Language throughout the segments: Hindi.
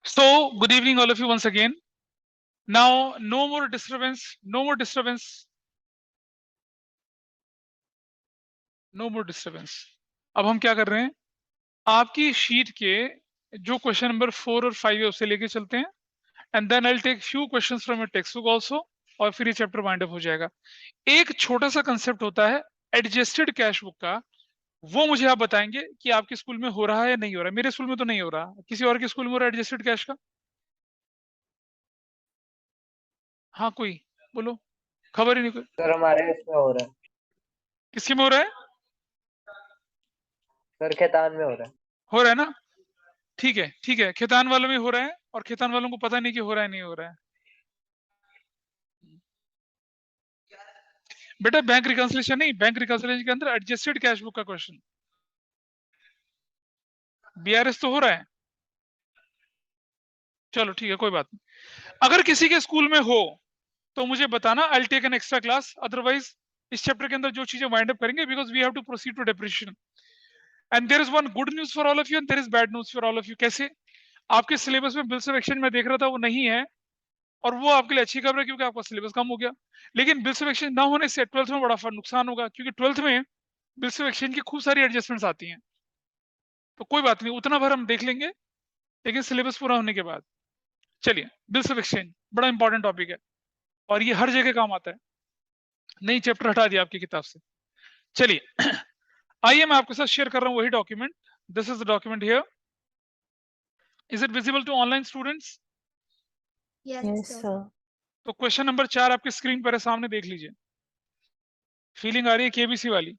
So, good evening, all of you, once again. Now, no more disturbance, no more disturbance, no more disturbance. अब हम क्या कर रहे हैं? आपकी शीट के जो क्वेश्चन नंबर 4 और 5 है उसे लेके चलते हैं, and then I will take few questions from your text book also, और फिर ये चैप्टर वाइंड अप हो जाएगा। एक छोटा सा कंसेप्ट होता है एडजस्टेड कैश बुक का, वो मुझे आप बताएंगे कि आपके स्कूल में हो रहा है या नहीं हो रहा है। मेरे स्कूल में तो नहीं हो रहा, किसी और के स्कूल में हो रहा है एडजस्टेड कैश का? हाँ, कोई बोलो, खबर ही नहीं कोई। सर हमारे इसमें हो रहा है, किसके में हो रहा है? सर खेतान में हो रहा है। हो रहा है ना? ठीक है, ठीक है, खेतान वालों में हो रहा है, और खेतान वालों को पता नहीं कि हो रहा है नहीं हो रहा है। बेटा बैंक रिकंसिलिएशन नहीं, बैंक रिकंसिलिएशन के अंदर एडजस्टेड कैश बुक का क्वेश्चन, बीआरएस तो हो रहा है। चलो ठीक है, कोई बात नहीं। अगर किसी के स्कूल में हो तो मुझे बताना, I will take an extra class. Otherwise इस चैप्टर के अंदर जो चीजें वाइंड अप करेंगे, because we have to proceed to depreciation, and there is one good news for all of you and there is bad news for all of you. कैसे? आपके सिलेबस में बिल्स ऑफ एक्सचेंज में देख रहा था वो नहीं है, और वो आपके लिए अच्छी खबर है क्योंकि आपका सिलेबस कम हो गया। लेकिन बिल्स ऑफ एक्सचेंज ना होने से 12th में बड़ा नुकसान होगा, क्योंकि 12th में बिल्स ऑफ एक्सचेंज की खूब सारी एडजस्टमेंट्स आती हैं। तो कोई बात नहीं, उतना भर हम देख लेंगे, लेकिन सिलेबस पूरा होने के बाद। चलिए, बिल्स ऑफ एक्सचेंज बड़ा इंपॉर्टेंट टॉपिक है, और ये हर जगह काम आता है। नई चैप्टर हटा दिया आपकी किताब से। चलिए आइए मैं आपके साथ शेयर कर रहा हूँ वही document. This is the document here. Is it visible to online students? Yes, sir. तो क्वेश्चन नंबर 4 आपकी स्क्रीन पर है, सामने देख लीजिए। फीलिंग आ रही है केबीसी वाली?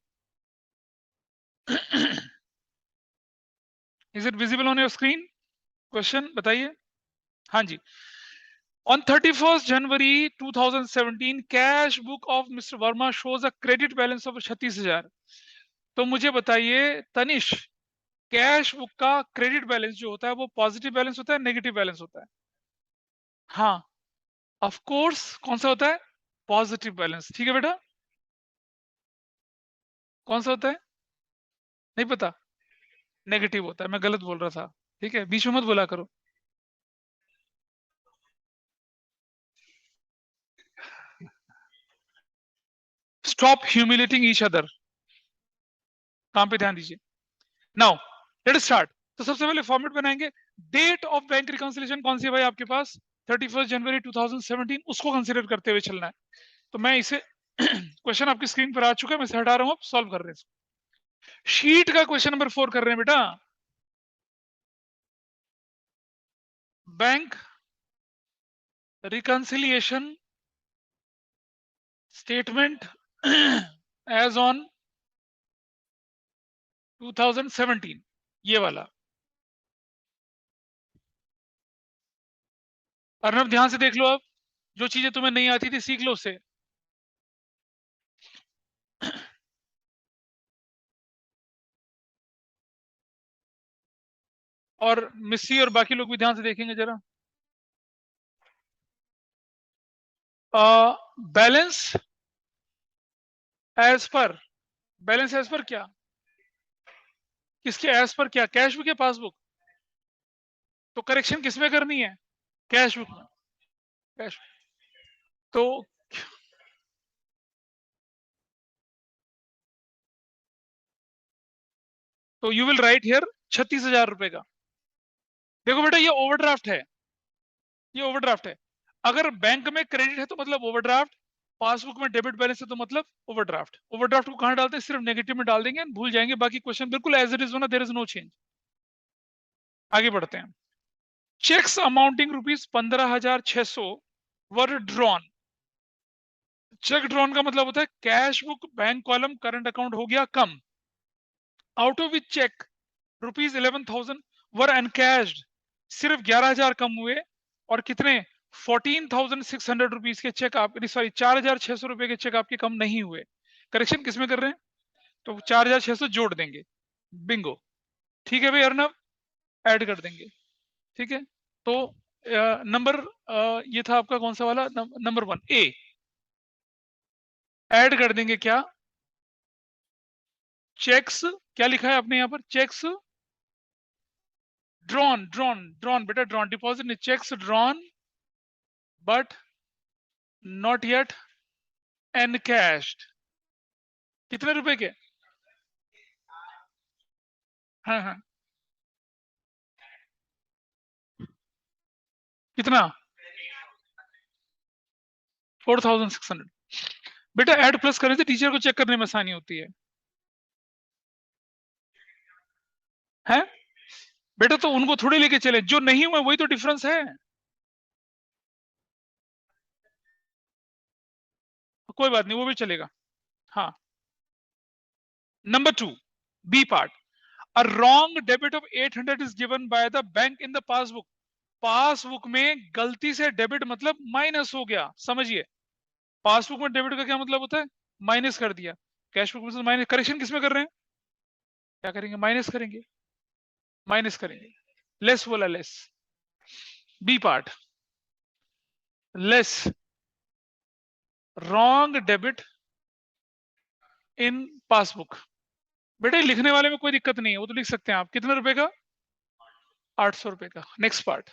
Is it visible on your screen? Question बताइए। हाँ जी। On 31st January 2017, cash book of Mr. Verma shows a credit balance of 36,000। तो मुझे बताइए तनिष, कैश बुक का क्रेडिट बैलेंस जो होता है वो पॉजिटिव बैलेंस होता है, नेगेटिव बैलेंस होता है? हाँ, ऑफ कोर्स, कौन सा होता है? Positive balance. ठीक है बेटा, कौन सा होता है? नहीं पता? नेगेटिव होता है, मैं गलत बोल रहा था। ठीक है, बीच में मत बोला करो। स्टॉप ह्यूमिलेटिंग ईच अदर, काम पे ध्यान दीजिए। Now let us start. तो सबसे पहले फॉर्मेट बनाएंगे। डेट ऑफ बैंक रिकंसिलिएशन कौन सी है भाई आपके पास? 31 जनवरी 2017, उसको कंसीडर करते हुए चलना है। तो मैं इसे क्वेश्चन आपकी स्क्रीन पर आ चुका है, मैं इसे हटा रहा हूं, अब सॉल्व कर रहे हैं। शीट का क्वेश्चन नंबर 4 कर रहे हैं बेटा। Bank reconciliation statement as on 2017, ये वाला। अर्नब ध्यान से देख लो, अब जो चीजें तुम्हें नहीं आती थी सीख लो उससे। और मिस्सी और बाकी लोग भी ध्यान से देखेंगे जरा। Balance as per, balance as per क्या? किसके एज पर? क्या कैश बुक या पासबुक? तो करेक्शन किसमें करनी है? कैश बुक में। कैश, तो यू विल राइट हियर 36,000 रुपए का। देखो बेटा, ये ओवरड्राफ्ट है, ये ओवरड्राफ्ट है। अगर बैंक में क्रेडिट है तो मतलब ओवरड्राफ्ट, पासबुक में डेबिट बैलेंस है तो मतलब ओवरड्राफ्ट। ओवरड्राफ्ट को कहां डालते हैं? सिर्फ नेगेटिव में डाल देंगे, भूल जाएंगे, बाकी क्वेश्चन बिल्कुल एज इट इज होना, देयर इज नो चेंज। आगे बढ़ते हैं। चेक्स अमाउंटिंग ₹15,600 वर ड्रॉन। चेक ड्रॉन का मतलब होता है cash book bank column current account हो गया कम, आउट ऑफ विच चेक ₹11,000 वर एनकैश्ड। सिर्फ 11,000 कम हुए, और कितने? 14,600 रुपीज के चेक आप, सॉरी 4,600 रुपए के चेक आपके कम नहीं हुए। करेक्शन किसमें कर रहे हैं? तो 4,600 जोड़ देंगे, बिंगो। ठीक है भाई अर्नब, ऐड कर देंगे। ठीक है, तो नंबर ये था आपका कौन सा वाला? नंबर 1 ए। ऐड कर देंगे क्या? चेक्स, क्या लिखा है आपने यहाँ पर? चेक्स ड्रॉन बेटा, ड्रॉन डिपॉजिट नहीं, cheques drawn but not yet encashed. कितने रुपए के? हाँ हाँ, कितना? 4600। बेटा ऐड प्लस करने से टीचर को चेक करने में आसानी होती है। हैं बेटा, तो उनको थोड़ी लेके चले, जो नहीं हुआ वही तो डिफरेंस है। कोई बात नहीं, वो भी चलेगा। हाँ, number 2, B part, a wrong debit of 800 is given by the bank in the passbook. Passbook में गलती से डेबिट मतलब माइनस हो गया, समझिए। पासबुक में डेबिट का क्या मतलब होता है? माइनस कर दिया। कैश बुक में माइनस, करेक्शन किसमें कर रहे हैं? क्या करेंगे? माइनस करेंगे, माइनस करेंगे। लेस बोला, less. B part, less wrong debit in passbook. बेटा लिखने वाले में कोई दिक्कत नहीं है, वो तो लिख सकते हैं आप। कितने रुपए का? 800 रुपए का। Next part,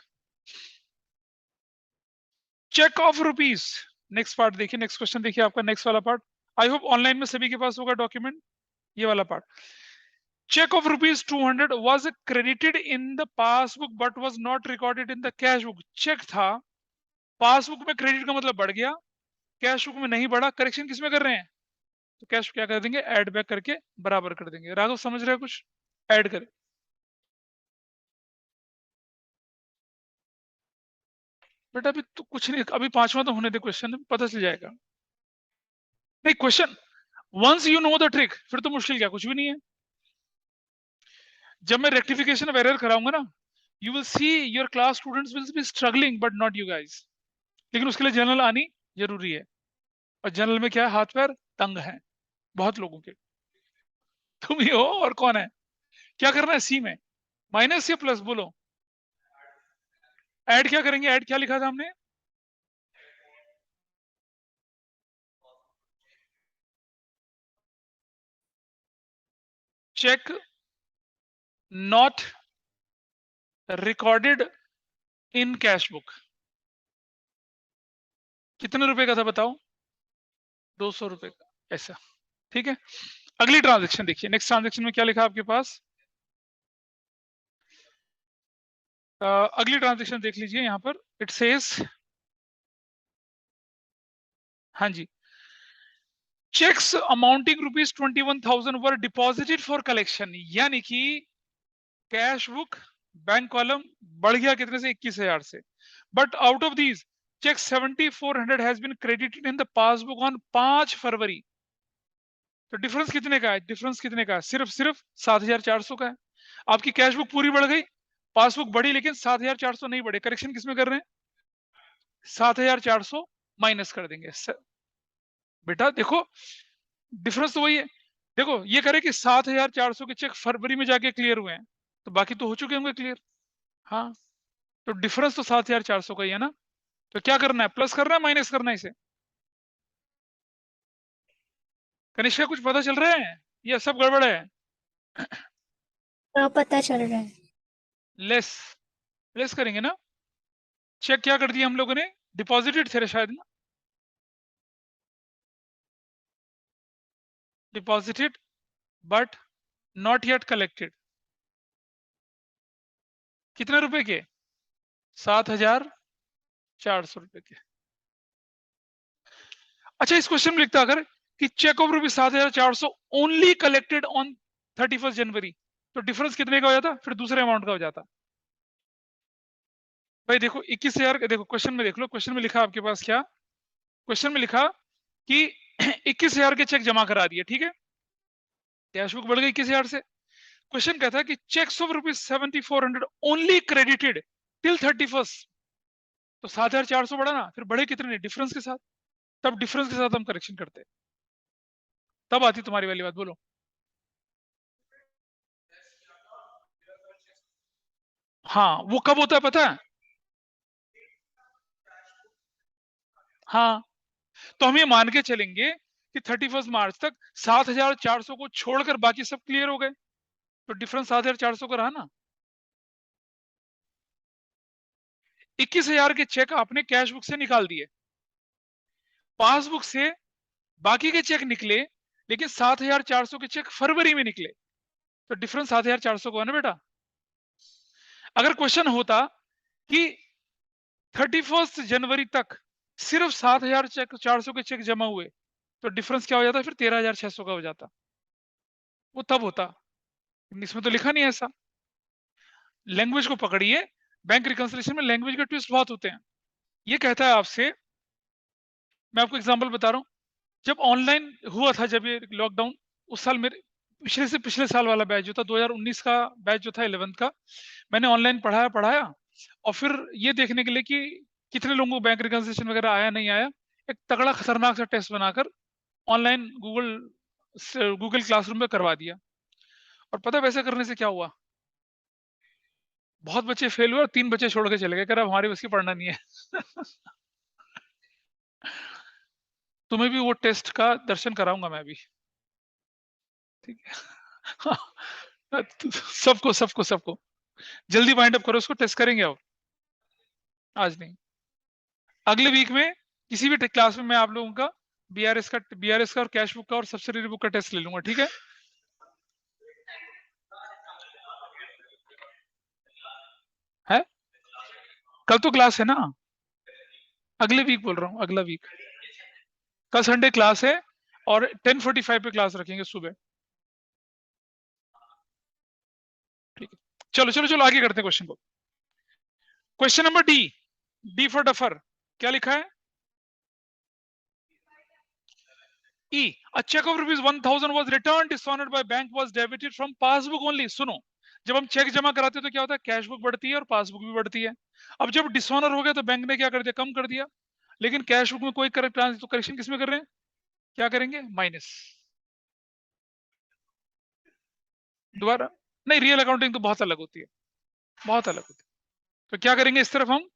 cheque of rupees. Next part देखिए, नेक्स्ट क्वेश्चन देखिए आपका, नेक्स्ट वाला पार्ट। आई होप ऑनलाइन में सभी के पास होगा डॉक्यूमेंट, ये वाला part. Cheque of rupees 200 was credited in the passbook but was not recorded in the cash book। Cheque था, पासबुक में क्रेडिट का मतलब बढ़ गया, कैश बुक में नहीं बढ़ा। करेक्शन किसमें कर रहे हैं? तो कैश क्या कर देंगे? ऐड बैक करके बराबर कर देंगे। राघव समझ रहे हैं कुछ? ऐड करें बेटा, अभी तो कुछ नहीं, अभी 5वां तो होने दे, क्वेश्चन पता चल जाएगा। नहीं, question once you know the trick, फिर तो मुश्किल क्या, कुछ भी नहीं है। जब मैं रेक्टिफिकेशन ऑफ एरर कराऊंगा ना, you will see your class students will be struggling but not you guys. लेकिन उसके लिए जनरल आनी जरूरी है, और जनरल में क्या है? हाथ पैर तंग है बहुत लोगों के। तुम ही हो, और कौन है? क्या करना है सी में? माइनस या प्लस बोलो? ऐड क्या करेंगे? ऐड क्या लिखा था हमने? Cheque not recorded in cash book. कितने रुपए का था बताओ? 200 रुपए का, ऐसा। ठीक है, अगली ट्रांजेक्शन देखिए। नेक्स्ट ट्रांजेक्शन में क्या लिखा आपके पास? अगली ट्रांजेक्शन देख लीजिए यहां पर। इट सेज, हाँ जी, cheques amounting ₹21,000 were deposited for collection. यानी कि कैश बुक, बैंक कॉलम बढ़ गया कितने से? 21,000 से। But out of these cheque 7,400 has been credited in the passbook on 5 फरवरी। तो डिफरेंस कितने का है? डिफरेंस कितने का है? सिर्फ 7,400 का है। आपकी कैश बुक पूरी बढ़ गई, पासबुक बढ़ी, लेकिन 7,400 नहीं बढ़े। करेक्शन किसमें कर रहे हैं? 7,400 माइनस कर देंगे। बेटा देखो, डिफरेंस तो वही है। देखो ये करे कि 7,400 के चेक फरवरी में जाके क्लियर हुए हैं, तो बाकी तो हो चुके होंगे क्लियर। हाँ, तो डिफरेंस तो 7,400 का ही है ना। तो क्या करना है? प्लस करना है, माइनस करना है इसे? कनिष्का कुछ पता चल रहा है? ये सब गड़बड़ है? पता चल रहा है। लेस, लेस करेंगे ना। चेक क्या कर दिया हम लोगों ने? डिपॉजिटेड थे शायद ना, deposited but not yet collected. कितने रुपए के? 7,400 रुपए के। अच्छा, इस क्वेश्चन में लिखता अगर कि cheque of rupees 7,400 only collected on 31 जनवरी, तो डिफरेंस कितने का हो जाता? फिर दूसरे अमाउंट का हो जाता। भाई देखो 21,000, देखो क्वेश्चन में देख लो, क्वेश्चन में लिखा आपके पास क्या? क्वेश्चन में लिखा कि 21,000 के चेक जमा करा दिए, ठीक है, कैश बुक बढ़ गई 21,000 से। क्वेश्चन कहता है कि cheques of rupees 7,400 only credited till 31st। तो 7,400 बढ़ा ना, फिर बढ़े कितने? डिफरेंस के साथ। तब डिफरेंस के साथ हम करेक्शन करते हैं, तब आती तुम्हारी वाली बात। बोलो। हाँ, वो कब होता है पता है? हाँ, तो हम ये मान के चलेंगे कि 31 मार्च तक 7,400 को छोड़कर बाकी सब क्लियर हो गए, तो डिफरेंस 7,400 का रहा ना। 21,000 के चेक आपने कैश बुक से निकाल दिए, पासबुक से बाकी के चेक निकले, लेकिन 7,400 के चेक फरवरी में निकले, तो डिफरेंस 7,400 को है ना बेटा। अगर क्वेश्चन होता कि 31 जनवरी तक सिर्फ 7,400 के चेक जमा हुए, तो डिफरेंस क्या हो जाता, फिर 13,600 का हो जाता, वो तब होता, इसमें तो लिखा नहीं है ऐसा। लैंग्वेज को पकड़िए, बैंक रिकंसिलिएशन में लैंग्वेज के ट्विस्ट बहुत होते हैं। ये कहता है आपसे, मैं आपको एग्जांपल बता रहा हूं, जब ऑनलाइन हुआ था, जब ये लॉकडाउन, उस साल मेरे पिछले से पिछले साल वाला बैच जो था 2019 का बैच जो था 11th का, मैंने ऑनलाइन पढ़ाया और फिर ये देखने के लिए कि कितने लोगों को बैंक रिकंसिलिएशन वगैरह आया नहीं आया, एक तगड़ा खतरनाक सा टेस्ट बनाकर ऑनलाइन गूगल क्लासरूम में करवा दिया। और पता वैसे करने से क्या हुआ, बहुत बच्चे फेल हुए और 3 बच्चे छोड़ के चले गए, कह रहा हमारी बस की पढ़ना नहीं है। तुम्हें भी वो टेस्ट का दर्शन कराऊंगा मैं भी, ठीक है। सबको सबको सबको जल्दी वाइंड अप करो, उसको टेस्ट करेंगे अब, आज नहीं, अगले वीक में किसी भी क्लास में मैं आप लोगों का बीआरएस का और कैश बुक का और सब्सिडरी बुक का टेस्ट ले लूंगा, ठीक है। है कल तो क्लास है ना, अगले वीक बोल रहा हूँ, अगला वीक, कल संडे क्लास है और 10:45 पे क्लास रखेंगे सुबह, ठीक है। चलो चलो चलो आगे करते हैं क्वेश्चन को। Question number D for duffer, क्या लिखा है, E. A check of ₹1,000 was returned dishonored by bank was debited from passbook only. सुनो, जब हम चेक जमा कराते हैं तो क्या होता है, कैश बुक बढ़ती है और पासबुक भी बढ़ती है। अब जब डिसऑनर हो गया तो बैंक ने क्या कर दिया, कम कर दिया, लेकिन कैश बुक में कोई तो करेक्शन किसमें कर रहे हैं, क्या करेंगे, माइनस। दोबारा नहीं, रियल अकाउंटिंग तो बहुत अलग होती है, बहुत अलग होती है। तो क्या करेंगे, इस तरफ हम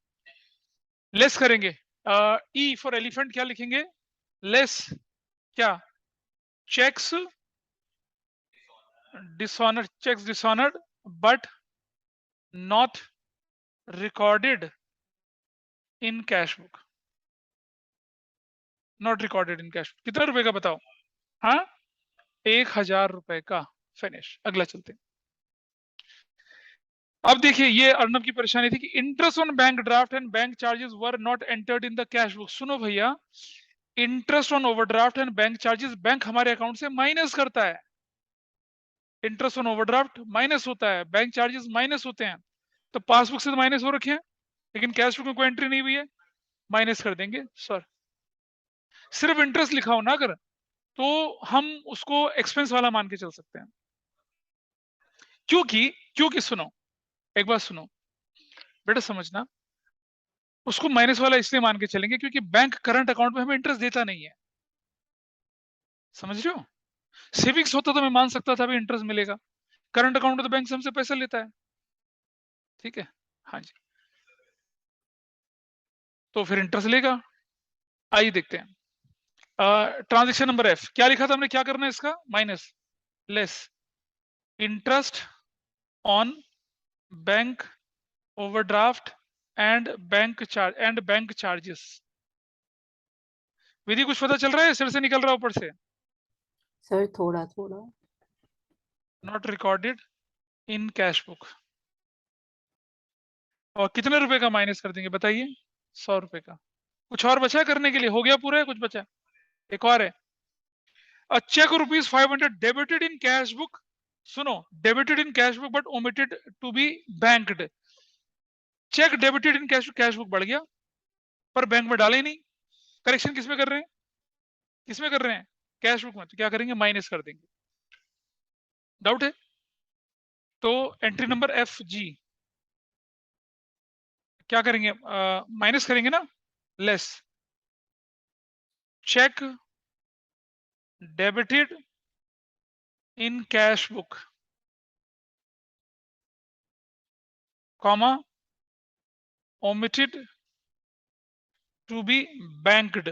लेस करेंगे, ई फॉर एलिफेंट क्या लिखेंगे, लेस क्या, checks dishonored but not recorded in cash book, not recorded in cash book। कितने रुपए का बताओ, हाँ 1,000 रुपए का, फिनिश। अगला चलते हैं। अब देखिए, ये अर्नब की परेशानी थी कि interest on bank draft and bank charges were not entered in the cash book. सुनो भैया, interest on overdraft and bank charges bank हमारे अकाउंट से माइनस करता है, इंटरेस्ट ऑन ओवरड्राफ्ट माइनस होता है, बैंक चार्जेस माइनस होते हैं, तो पासबुक से तो माइनस हो रखे हैं, लेकिन कैश बुक में कोई एंट्री नहीं हुई है, माइनस कर देंगे सर। सिर्फ इंटरेस्ट लिखा हो ना अगर, तो हम उसको एक्सपेंस वाला मान के चल सकते हैं, क्योंकि सुनो, एक बात सुनो बेटा, समझना, उसको माइनस वाला इसलिए मान के चलेंगे क्योंकि बैंक करंट अकाउंट में हमें इंटरेस्ट देता नहीं है, समझ रहे हो। सेविंग्स होता तो मैं मान सकता था भी इंटरेस्ट मिलेगा, करंट अकाउंट में तो बैंक से हमसे पैसा लेता है, ठीक है, हाँ जी, तो फिर इंटरेस्ट लेगा। आइए देखते हैं, ट्रांजेक्शन नंबर एफ, क्या लिखा था हमने, क्या करना है इसका, minus, less interest on bank overdraft and bank charges. Vidhi कुछ पता चल रहा है, सिर से निकल रहा है ऊपर से, सर थोड़ा थोड़ा, not recorded in cash book. और कितने रुपए का माइनस कर देंगे बताइए, 100 रुपए का। कुछ और बचा करने के लिए, हो गया पूरा है, कुछ बचा, एक और है, a check of ₹500 debited in cash book, सुनो, debited in cash book but omitted to be banked। Cheque debited in cash book बढ़ गया पर बैंक में डाले नहीं, करेक्शन किसमें कर रहे हैं, किसमें कर रहे हैं, कैश बुक में, तो क्या करेंगे, माइनस कर देंगे। डाउट है तो एंट्री नंबर एफ जी, क्या करेंगे, माइनस करेंगे ना, less cheque debited in cash book, comma omitted to be banked।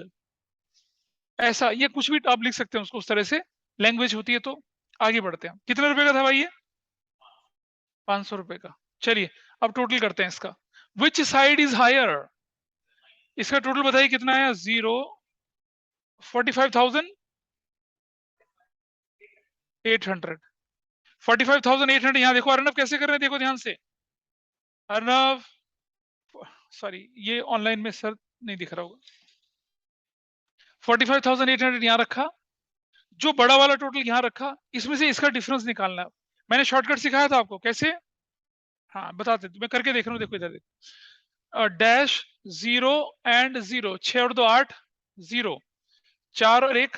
ऐसा, ये कुछ भी आप लिख सकते हैं उसको उस तरह से, लैंग्वेज होती है। तो आगे बढ़ते हैं, कितने रुपए का था भाई ये, 500 रुपए का। चलिए अब टोटल करते हैं इसका, विच साइड इज हायर? इसका टोटल बताइए कितना है? 45,800। 45,800 यहां देखो। अर्नब कैसे कर रहे हैं, देखो ध्यान से। अर्नब, सॉरी ये ऑनलाइन में सर नहीं दिख रहा होगा। 45,800 यहां रखा, जो बड़ा वाला टोटल यहां रखा, इसमें से इसका डिफरेंस निकालना है। मैंने शॉर्टकट सिखाया था आपको कैसे। हाँ बताते, मैं करके देख रहा हूँ, देखो इधर देखो। डैश 0 एंड 0, 6 और 2 8, 0 4 और 1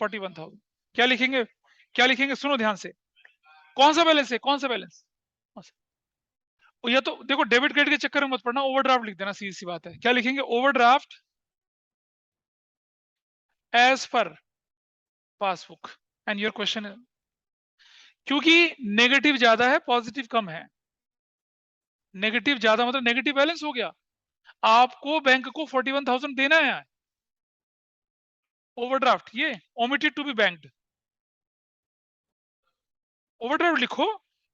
41,000। क्या लिखेंगे, क्या लिखेंगे? सुनो ध्यान से। कौन सा बैलेंस है, कौन सा बैलेंस? या तो देखो डेबिट क्रेडिट के चक्कर में मत पड़ना, ओवरड्राफ्ट लिख देना, सीधी सी बात है। क्या लिखेंगे? Overdraft as per passbook. And your question है, क्योंकि नेगेटिव ज्यादा है पॉजिटिव कम है। नेगेटिव ज्यादा मतलब नेगेटिव बैलेंस हो गया, आपको बैंक को 41,000 देना है। ओवरड्राफ्ट ये omitted to be banked. Overdraft लिखो,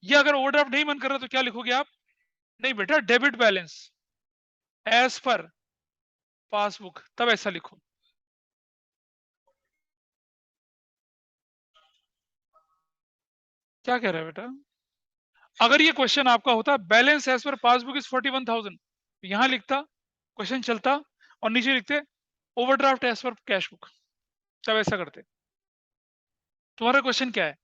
या अगर ओवरड्राफ्ट नहीं मन कर रहा तो क्या लिखोगे आप? नहीं बेटा, debit balance as per passbook, तब ऐसा लिखो। क्या कह रहा है बेटा? अगर ये क्वेश्चन आपका होता balance as per passbook is 41,000, यहां लिखता, क्वेश्चन चलता, और नीचे लिखते overdraft as per cash book, तब ऐसा करते। तुम्हारा क्वेश्चन क्या है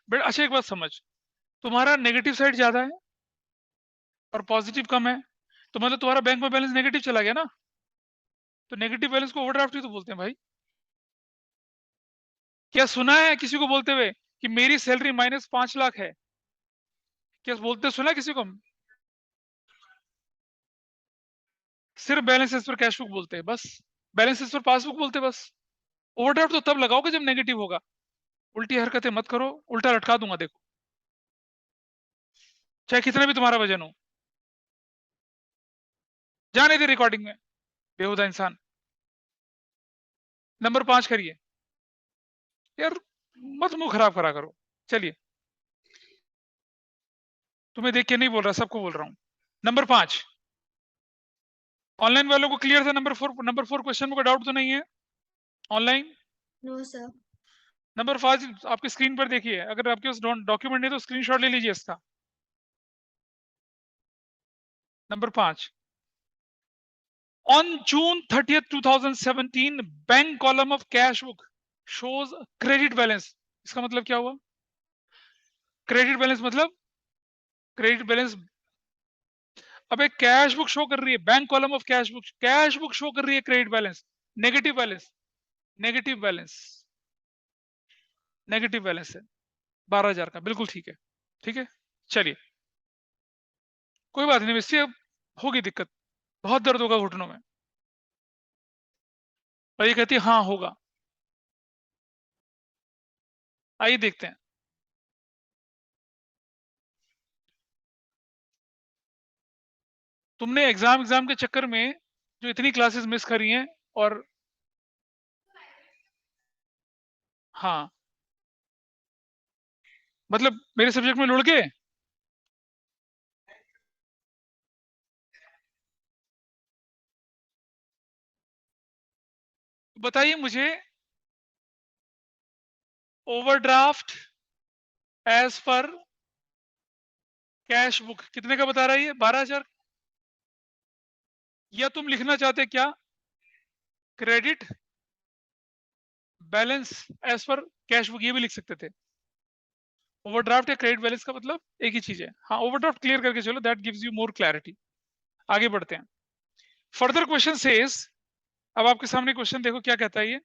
बेटा? अच्छा एक बात समझ, तुम्हारा नेगेटिव साइड ज्यादा है और पॉजिटिव कम है, तो मतलब तुम्हारा बैंक में बैलेंस नेगेटिव चला गया ना, तो नेगेटिव बैलेंस को ओवरड्राफ्ट ही तो बोलते हैं भाई। क्या सुना है किसी को बोलते हुए कि मेरी सैलरी -5 लाख है? क्या बोलते सुना है किसी को? सिर्फ balance as per cash book बोलते हैं बस, बैलेंस एज पर पासबुक बोलते हैं बस। ओवरड्राफ्ट तो तब लगाओगे जब नेगेटिव होगा। उल्टी हरकतें मत करो, उल्टा लटका दूंगा देखो, चाहे कितना भी तुम्हारा वजन हो। जाने दे रिकॉर्डिंग में, बेहुदा इंसान। नंबर 5 करिए यार, मत मुंह खराब करा करो। चलिए, तुम्हें देख के नहीं बोल रहा, सबको बोल रहा हूं। नंबर 5, ऑनलाइन वालों को क्लियर था? नंबर 4 क्वेश्चन में कोई डाउट तो नहीं है ऑनलाइन? No sir. नंबर 5 आपकी स्क्रीन पर देखिए, अगर आपके पास डॉक्यूमेंट नहीं तो स्क्रीनशॉट ले लीजिए इसका। Number 5, on June 30th 2017 bank column of cash book shows credit balance. इसका मतलब क्या हुआ? क्रेडिट बैलेंस मतलब क्रेडिट बैलेंस, अबे कैश बुक शो कर रही है, bank column of cash book show कर रही है credit balance, negative balance, negative balance, negative balance है 12,000 का, बिल्कुल ठीक है। ठीक है, चलिए कोई बात नहीं, इससे होगी दिक्कत, बहुत दर्द होगा घुटनों में। और ये कहती है हाँ होगा। आइए देखते हैं। तुमने एग्जाम के चक्कर में जो इतनी क्लासेस मिस करी हैं, और हाँ मतलब मेरे सब्जेक्ट में लुढ़ के, बताइए मुझे, overdraft as per cash book कितने का बता रहा है ये? 12,000। या तुम लिखना चाहते क्या? Credit balance as per cash book, ये भी लिख सकते थे। ओवरड्राफ्ट या क्रेडिट बैलेंस का मतलब एक ही चीज है। हाँ ओवरड्राफ्ट क्लियर करके चलो, that gives you more clarity. आगे बढ़ते हैं। फर्दर क्वेश्चन सेज, अब आपके सामने क्वेश्चन देखो क्या कहता है ये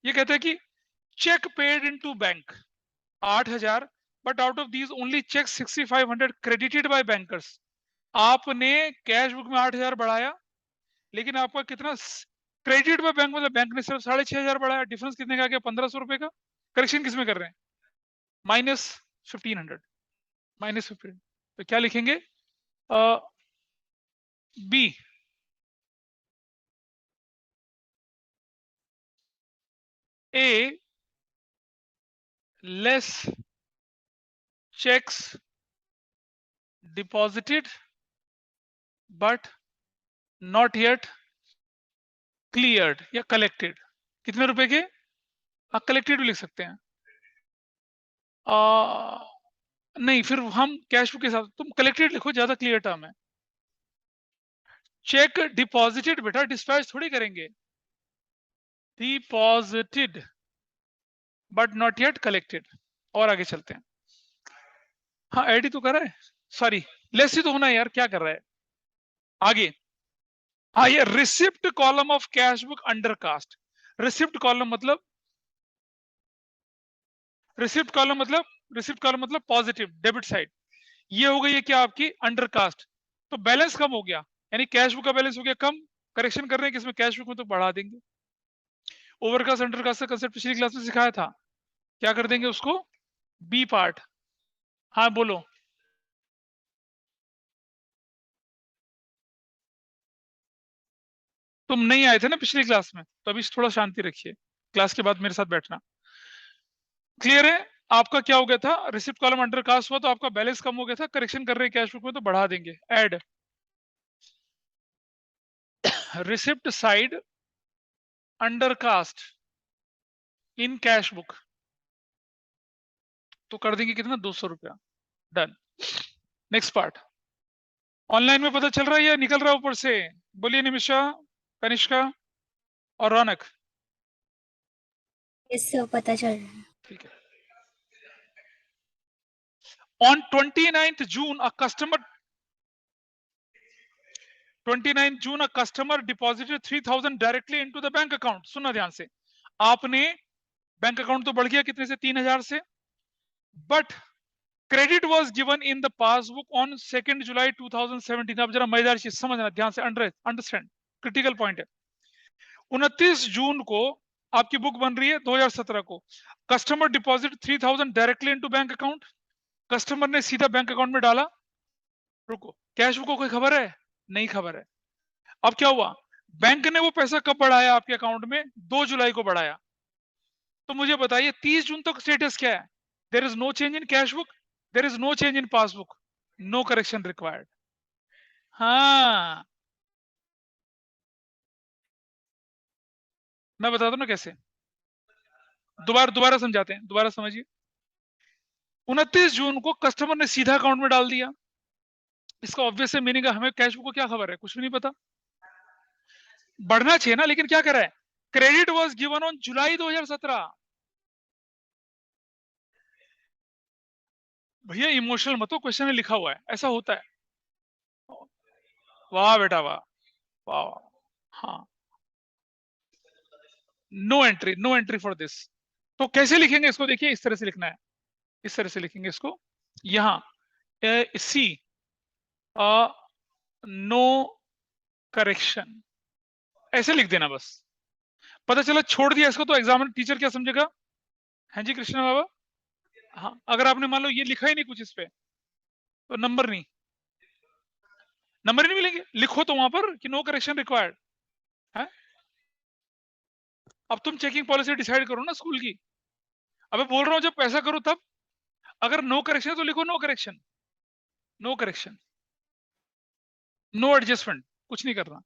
कहता है कि cheque paid into bank 8,000, but out of these only cheque 6,500 credited by bankers. आपने कैश बुक में 8,000 बढ़ाया, लेकिन आपका कितना क्रेडिट बाय बैंक, मतलब बैंक ने सिर्फ 6,500 बढ़ाया। डिफरेंस कितने का आ गया? 1,500 रुपए का। करेक्शन किसमें कर रहे हैं? -1,500, -15। तो क्या लिखेंगे? B, A less checks deposited but not yet cleared या कलेक्टेड, कितने रुपए के? आप कलेक्टेड भी लिख सकते हैं। नहीं, फिर हम कैश बुक के साथ तुम कलेक्टेड लिखो, ज्यादा क्लियर टर्म है। चेक डिपॉजिटेड बेटा डिस्पैच थोड़ी करेंगे, deposited but not yet collected. और आगे चलते हैं। हाँ ऐड ही तो कर रहा है, सॉरी लेस ही तो होना है यार, क्या कर रहा है आगे। हाँ ये receipt column of cash book under cast. Receipt column मतलब पॉजिटिव डेबिट साइड, ये हो गई है क्या आपकी अंडर कास्ट। तो बैलेंस कम हो गया, यानी कैश बुक का बैलेंस हो गया कम। करेक्शन कर रहे हैं किसमें? कैश बुक में, तो बढ़ा देंगे। ओवरकास्ट अंडर कास्ट का कंसेप्ट पिछली क्लास में सिखाया था, क्या कर देंगे उसको? B part. हाँ बोलो। तुम नहीं आए थे ना पिछली क्लास में, तो अभी थोड़ा शांति रखिए, क्लास के बाद मेरे साथ बैठना। क्लियर है? आपका क्या हो गया था? रिसिप्ट कॉलम अंडर कास्ट हुआ तो आपका बैलेंस कम हो गया था, करेक्शन कर रहे हैं कैश बुक में तो बढ़ा देंगे। Add receipt side under cast in cash book, तो कर देंगे कितना? 200 रुपया। डन। Next part. ऑनलाइन में पता चल रहा है या निकल रहा है ऊपर से? बोलिए निमिषा, कनिष्का और रौनक। इससे पता चल रहा है। ठीक है। On 29th June, a customer 29 June, a customer deposited 3,000 directly into the bank account. सुनना ध्यान से, आपने बैंक अकाउंट तो बढ़ गया कितने से? 3,000 से। But credit was given in the passbook on 2 जुलाई 2017। अब जरा मजेदार चीज समझना ध्यान से, अंडरस्टैंड, क्रिटिकल पॉइंट है। 29 जून को आपकी बुक बन रही है 2017 को। Customer deposit 3,000 directly into bank account, customer ने सीधा बैंक अकाउंट में डाला। रुको, कैश बुक को कोई खबर है? नहीं खबर है। अब क्या हुआ? बैंक ने वो पैसा कब बढ़ाया आपके अकाउंट में? 2 जुलाई को बढ़ाया। तो मुझे बताइए 30 जून तक स्टेटस क्या है? There is no change in cash book, there is no change in passbook, no correction required. हाँ मैं बता दूं ना कैसे, दोबारा समझाते हैं, दोबारा समझिए। 29 जून को कस्टमर ने सीधा अकाउंट में डाल दिया, इसका ऑब्वियस मीनिंग है हमें कैश बुक को क्या खबर है? कुछ भी नहीं पता। बढ़ना चाहिए ना, लेकिन क्या कर रहा है? Credit was given on July 2017। भैया इमोशनल मत हो, क्वेश्चन में लिखा हुआ है, ऐसा होता है। वाह बेटा वाह, वाह वाह। हाँ नो एंट्री फॉर दिस। तो कैसे लिखेंगे इसको? देखिए इस तरह से लिखना है, इस तरह से लिखेंगे इसको। यहां सी नो करेक्शन, ऐसे लिख देना बस। पता चला छोड़ दिया इसको तो एग्जामिनर टीचर क्या समझेगा? हाँ जी कृष्णा बाबा। हाँ अगर आपने मान लो ये लिखा ही नहीं कुछ इस पे, तो नंबर नहीं मिलेंगे। लिखो तो वहां पर कि नो करेक्शन रिक्वायर्ड है। अब तुम चेकिंग पॉलिसी डिसाइड करो ना स्कूल की। अबे बोल रहा हूं जब पैसा करो तब, अगर नो करेक्शन तो लिखो no correction, no correction, no adjustment, कुछ नहीं करना,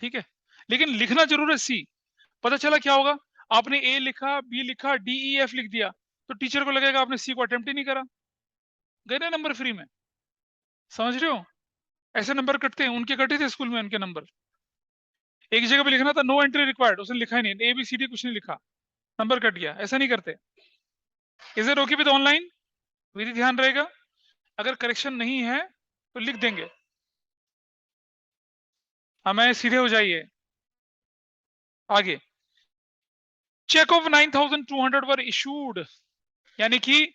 ठीक है। लेकिन लिखना जरूर है सी। पता चला क्या होगा? आपने ए लिखा, बी लिखा, डी ई एफ लिख दिया, तो टीचर को लगेगा आपने सी को अटेम्प्ट ही नहीं करा, गए ना नंबर फ्री में। समझ रहे हो? ऐसे नंबर कटते हैं, उनके कटे थे स्कूल में उनके नंबर। एक जगह पे लिखना था नो एंट्री रिक्वायर्ड, उसने लिखा ही नहीं, ए बी सी डी कुछ नहीं लिखा, नंबर कट गया। ऐसा नहीं करते। Is it okay with online? Vidhi ध्यान रहेगा, अगर करेक्शन नहीं है तो लिख देंगे। हमें सीधे हो जाइए आगे। चेक ऑफ 9,200 वर इशूड, यानी कि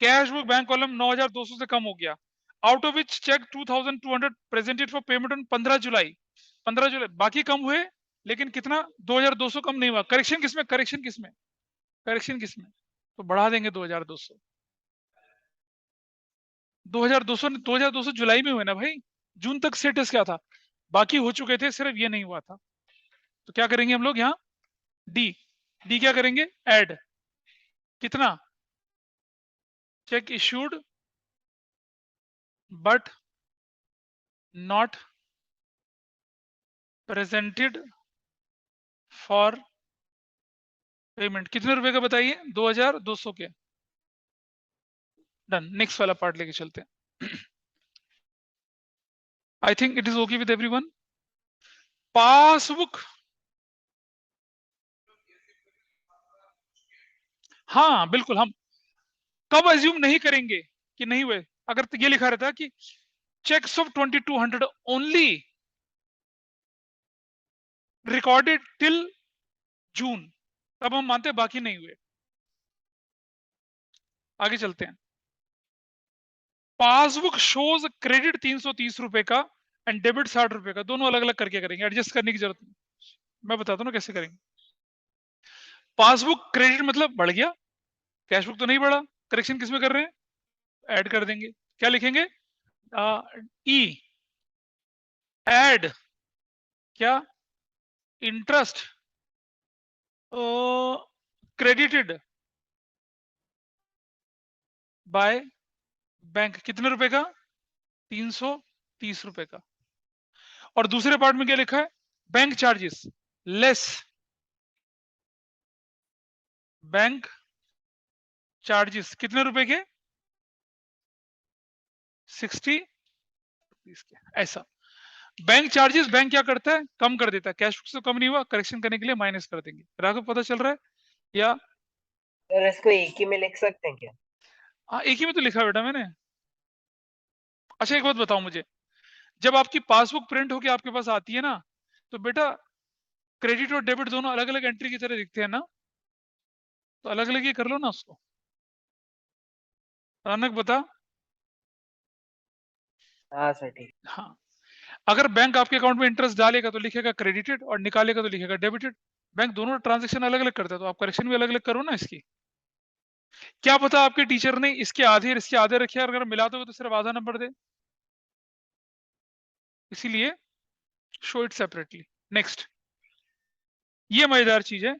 कैश बुक बैंक कॉलम 9,200 से कम हो गया। Out of which cheque 2,200 presented for payment on 15 जुलाई। 15 जुलाई बाकी कम हुए, लेकिन कितना? 2,200 कम नहीं हुआ। करेक्शन किसमें? तो बढ़ा देंगे 2,200। 2,200 जुलाई में हुए ना भाई, जून तक स्टेटस क्या था? बाकी हो चुके थे, सिर्फ ये नहीं हुआ था। तो क्या करेंगे हम लोग यहाँ? डी क्या करेंगे? ऐड कितना? Check issued but not presented for payment. कितने रुपए का बताइए? 2200 के। डन। नेक्स्ट वाला पार्ट लेके चलते हैं। I think it is okay with everyone. Passbook, हाँ बिल्कुल, हम कब अज्यूम नहीं करेंगे कि नहीं हुए? अगर तो ये लिखा रहता है कि cheques of 2200 only recorded till June, तब हम मानते हैं, बाकी नहीं हुए। आगे चलते हैं। पासबुक शोज क्रेडिट 330 रुपए का एंड डेबिट 60 रुपए का। दोनों अलग अलग करके करेंगे, एडजस्ट करने की जरूरत नहीं, मैं बताता हूँ ना कैसे करेंगे। पासबुक क्रेडिट मतलब बढ़ गया, कैशबुक तो नहीं बढ़ा। करेक्शन किसमें कर रहे हैं? ऐड कर देंगे। क्या लिखेंगे? ई ऐड क्या? Interest credited by bank. कितने रुपए का? 330 रुपए का। और दूसरे पार्ट में क्या लिखा है? Bank charges less bank charges. कितने रुपए के? 60 रुपीस के। ऐसा बैंक चार्जेस बैंक क्या करता है? कम कर देता है। कैश बुक से कम नहीं हुआ, करेक्शन करने के लिए माइनस कर देंगे। राघव पता चल रहा है या? सर इसको एक ही में लिख सकते हैं क्या? हाँ, एक ही में तो लिखा बेटा मैंने। अच्छा एक बात बताओ मुझे, जब आपकी पासबुक प्रिंट होके आपके पास आती है ना, तो बेटा क्रेडिट और डेबिट दोनों अलग अलग एंट्री की तरह दिखते हैं ना, तो अलग अलग ही कर लो ना उसको। रौनक बता। हाँ सर ठीक। हाँ, अगर बैंक आपके अकाउंट में इंटरेस्ट डालेगा तो लिखेगा क्रेडिटेड, और निकालेगा तो लिखेगा डेबिटेड। बैंक दोनों ट्रांजेक्शन अलग अलग करता है, तो आप करेक्शन भी अलग अलग करो ना इसकी। क्या पता आपके टीचर ने इसके आधे और इसके आधे रखे, और अगर मिला दोगे तो सिर्फ आधा नंबर दे। इसीलिए शो इट सेपरेटली। नेक्स्ट, ये मजेदार चीज है।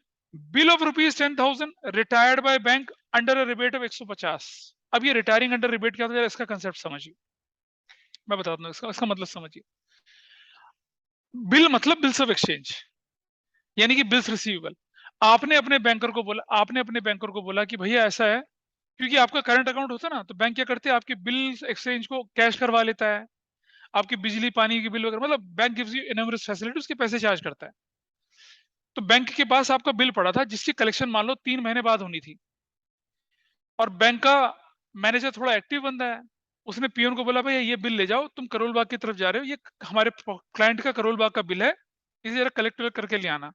Bill of rupees 10,000 retired by bank under a rebate of 150। अब ये रिटायरिंग अंडर रिबेट क्या होता है, इसका कंसेप्ट समझिए। मैं बताता हूँ इसका मतलब समझिए। बिल मतलब बिल्स ऑफ एक्सचेंज, यानी कि बिल्स रिसीवेबल। आपने अपने बैंकर को बोला कि भैया ऐसा है, क्योंकि आपका करंट अकाउंट होता है ना, तो बैंक क्या करते हैं, आपके बिल एक्सचेंज को कैश करवा लेता है। आपकी बिजली पानी की बिल वगैरह, मतलब बैंक गिव्स यू इनमरस फैसिलिटी, उसके पैसे चार्ज करता है। तो बैंक के पास आपका बिल पड़ा था जिसकी कलेक्शन मान लो 3 महीने बाद होनी थी, और बैंक का मैनेजर थोड़ा एक्टिव बंदा है। उसने पियोन को बोला भैया ये बिल ले जाओ, तुम करोल बाग की तरफ जा रहे हो, ये हमारे क्लाइंट का करोल बाग का बिल है, इसे जरा कलेक्ट करके ले आना।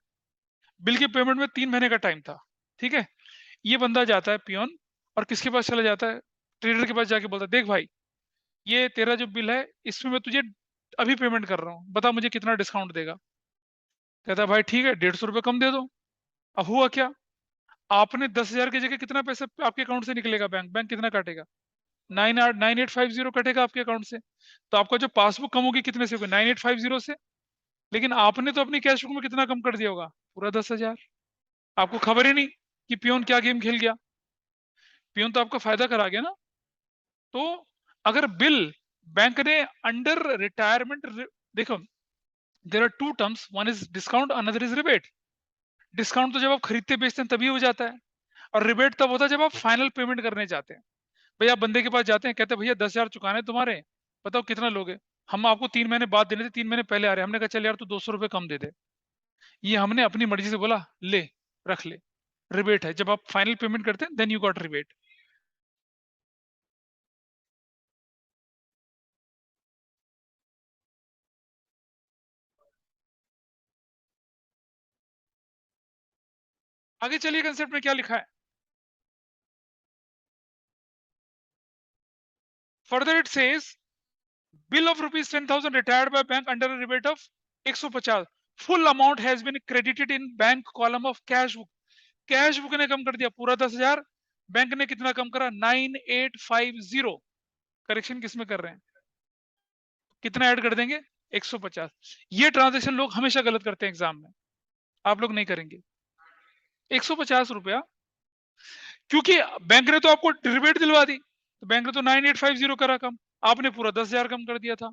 बिल के पेमेंट में 3 महीने का टाइम था। ठीक है, ये बंदा जाता है पियोन, और किसके पास चला जाता है? ट्रेडर के पास जाके बोलता है, देख भाई ये तेरा जो बिल है इसमें मैं तुझे अभी पेमेंट कर रहा हूँ, बता मुझे कितना डिस्काउंट देगा। कहता है भाई ठीक है 150 रुपये कम दे दो। अब हुआ क्या? आपने 10,000 की जगह कितना पैसा आपके अकाउंट से निकलेगा? बैंक कितना काटेगा? 9850 कटेगा आपके अकाउंट से। तो आपका जो पासबुक कम होगी कितने से होगी? 9850 से। लेकिन आपने तो अपनी कैश बुक में कितना कम कर दिया होगा? पूरा 10,000। आपको खबर ही नहीं कि पियोन क्या गेम खेल गया। पियोन तो आपका फायदा करा गया ना। तो अगर बिल बैंक ने अंडर रिटायरमेंट, देखो there are two terms, one is discount, another is rebate. Discount तो जब आप खरीदते बेचते हैं तभी हो जाता है, और रिबेट तब होता है जब आप फाइनल पेमेंट करने जाते हैं। भैया आप बंदे के पास जाते हैं, कहते हैं भैया 10,000 चुकाने हैं तुम्हारे, बताओ कितना लोगे? हम आपको 3 महीने बाद देने थे, 3 महीने पहले आ रहे हैं। हमने कहा चल यार तू 200 रुपये कम दे दे। ये हमने अपनी मर्जी से बोला ले, रख ले। रिबेट है, जब आप फाइनल पेमेंट करते हैं देन यू गॉट रिबेट। आगे चलिए, कंसेप्ट में क्या लिखा है। Further it says bill of rupees 10,000 retired by bank under a rebate of 150, full amount has been credited in bank column of cash book. Cash book ने कम कर दिया पूरा 10,000, बैंक ने कितना कम करा? 9850। करेक्शन किसमें कर रहे हैं? कितना ऐड कर देंगे? 150। ये ट्रांजेक्शन लोग हमेशा गलत करते हैं एग्जाम में, आप लोग नहीं करेंगे। 150 रुपया, क्योंकि बैंक ने तो आपको रिबेट दिलवा दी, तो बैंक ने तो 9850 करा कम, आपने पूरा 10,000 कम कर दिया था।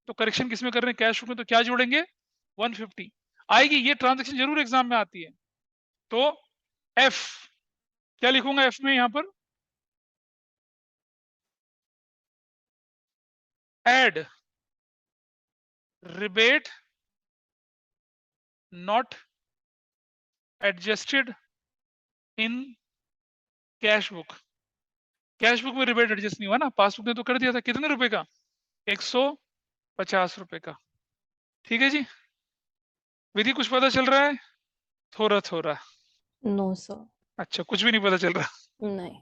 तो करेक्शन किसमें कर रहे हैं? कैश बुक में। तो क्या जोड़ेंगे? 150 आएगी। ये ट्रांजेक्शन जरूर एग्जाम में आती है। तो एफ क्या लिखूंगा एफ में? यहां पर add rebate not adjusted in cash book. Cash book में रिबेट एडजस्ट नहीं हुआ ना, पासबुक ने तो कर दिया था। कितने रुपए का? 150 रुपए का। ठीक है जी। विधि कुछ पता चल रहा है? थोड़ा थोड़ा। No sir. अच्छा, कुछ भी नहीं पता चल रहा। नहीं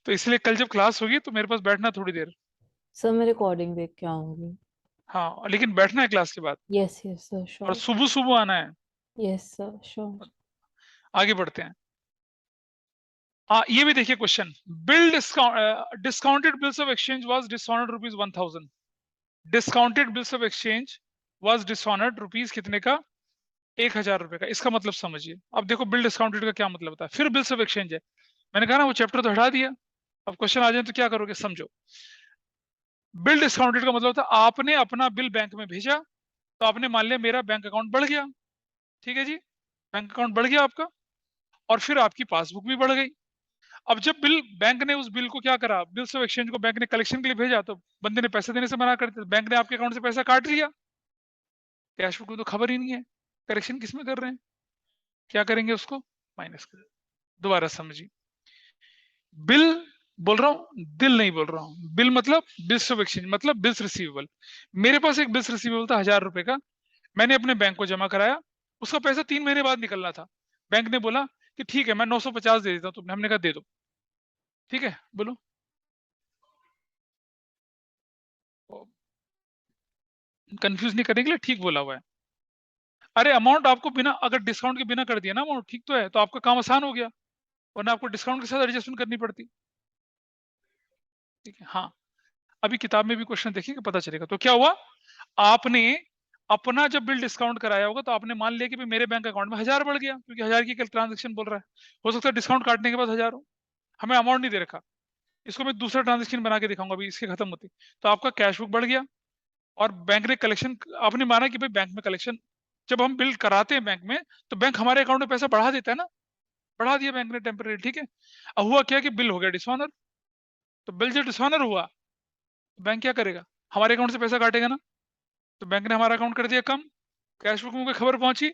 तो इसलिए कल जब क्लास होगी तो मेरे पास बैठना थोड़ी देर। सर, मैं रिकॉर्डिंग देख के आऊंगी। हाँ, लेकिन बैठना है क्लास के बाद। यस यस सर, और श्योर। सुबह सुबह आना है। Yes sir, sure. आगे बढ़ते हैं। ये भी देखिए question. Bill discounted bills of exchange was dishonoured rupees 1000। Discounted bills of exchange was dishonoured rupees कितने का? 1000 रुपए का। इसका मतलब समझिए। अब देखो बिल डिस्काउंटेड का क्या मतलब होता है। फिर बिल्स ऑफ एक्सचेंज है। मैंने कहा ना वो चैप्टर तो हटा दिया। अब क्वेश्चन आ जाए तो क्या करोगे, समझो। बिल डिस्काउंटेड का मतलब था आपने अपना बिल बैंक में भेजा, तो आपने मान लिया मेरा बैंक अकाउंट बढ़ गया। ठीक है जी, बैंक अकाउंट बढ़ गया आपका, और फिर आपकी पासबुक भी बढ़ गई। अब जब बिल बैंक ने उस बिल को क्या करा, बिल्स ऑफ एक्सचेंज को बैंक ने कलेक्शन के लिए भेजा, तो बंदे ने पैसे देने से मना कर दिया, बैंक ने आपके अकाउंट से पैसा काट लिया। कैश बुक में तो खबर ही नहीं है। करेक्शन किस में कर रहे हैं? क्या करेंगे उसको? माइनस कर। दोबारा समझिए। बिल बोल रहा हूं, दिल नहीं बोल रहा हूं। बिल मतलब बिल्स ऑफ एक्सचेंज, मतलब बिल्स रिसीवेबल। मेरे पास एक बिल्स रिसीवेबल था 1000 रुपए का। मैंने अपने बैंक को जमा कराया। उसका पैसा 3 महीने बाद निकलना था। बैंक ने बोला कि ठीक है मैं 950 दे देता हूँ तुमने। हमने कहा दे दो। ठीक है, बोलो। कंफ्यूज नहीं करने के लिए ठीक बोला हुआ है। अरे अमाउंट आपको बिना, अगर डिस्काउंट के बिना कर दिया ना अमाउंट, ठीक तो है, तो आपका काम आसान हो गया, वरना आपको डिस्काउंट के साथ एडजस्टमेंट करनी पड़ती। ठीक है, हाँ। अभी किताब में भी क्वेश्चन देखिएगा, पता चलेगा। तो क्या हुआ, आपने अपना जब बिल डिस्काउंट कराया होगा तो आपने मान लिया कि भाई मेरे बैंक अकाउंट में 1000 बढ़ गया, क्योंकि 1000 की ट्रांजेक्शन बोल रहा है। हो सकता है डिस्काउंट काटने के बाद 1000 हो। हमें अमाउंट नहीं दे रखा। इसको मैं दूसरा ट्रांजेक्शन बना के दिखाऊंगा अभी, इसके खत्म होती। तो आपका कैश बुक बढ़ गया, और बैंक ने कलेक्शन, आपने माना कि भाई बैंक में कलेक्शन, जब हम बिल कराते हैं बैंक में, तो बैंक हमारे अकाउंट में पैसा बढ़ा देता है ना। बढ़ा दिया बैंक ने टेम्परेरी। ठीक है। अब हुआ क्या कि बिल हो गया डिसऑनर। तो बिल जब डिसऑनर हुआ, तो बैंक क्या करेगा? हमारे अकाउंट से पैसा काटेगा ना। तो बैंक ने हमारा अकाउंट कर दिया कम। कैश बुक में कोई खबर पहुंची?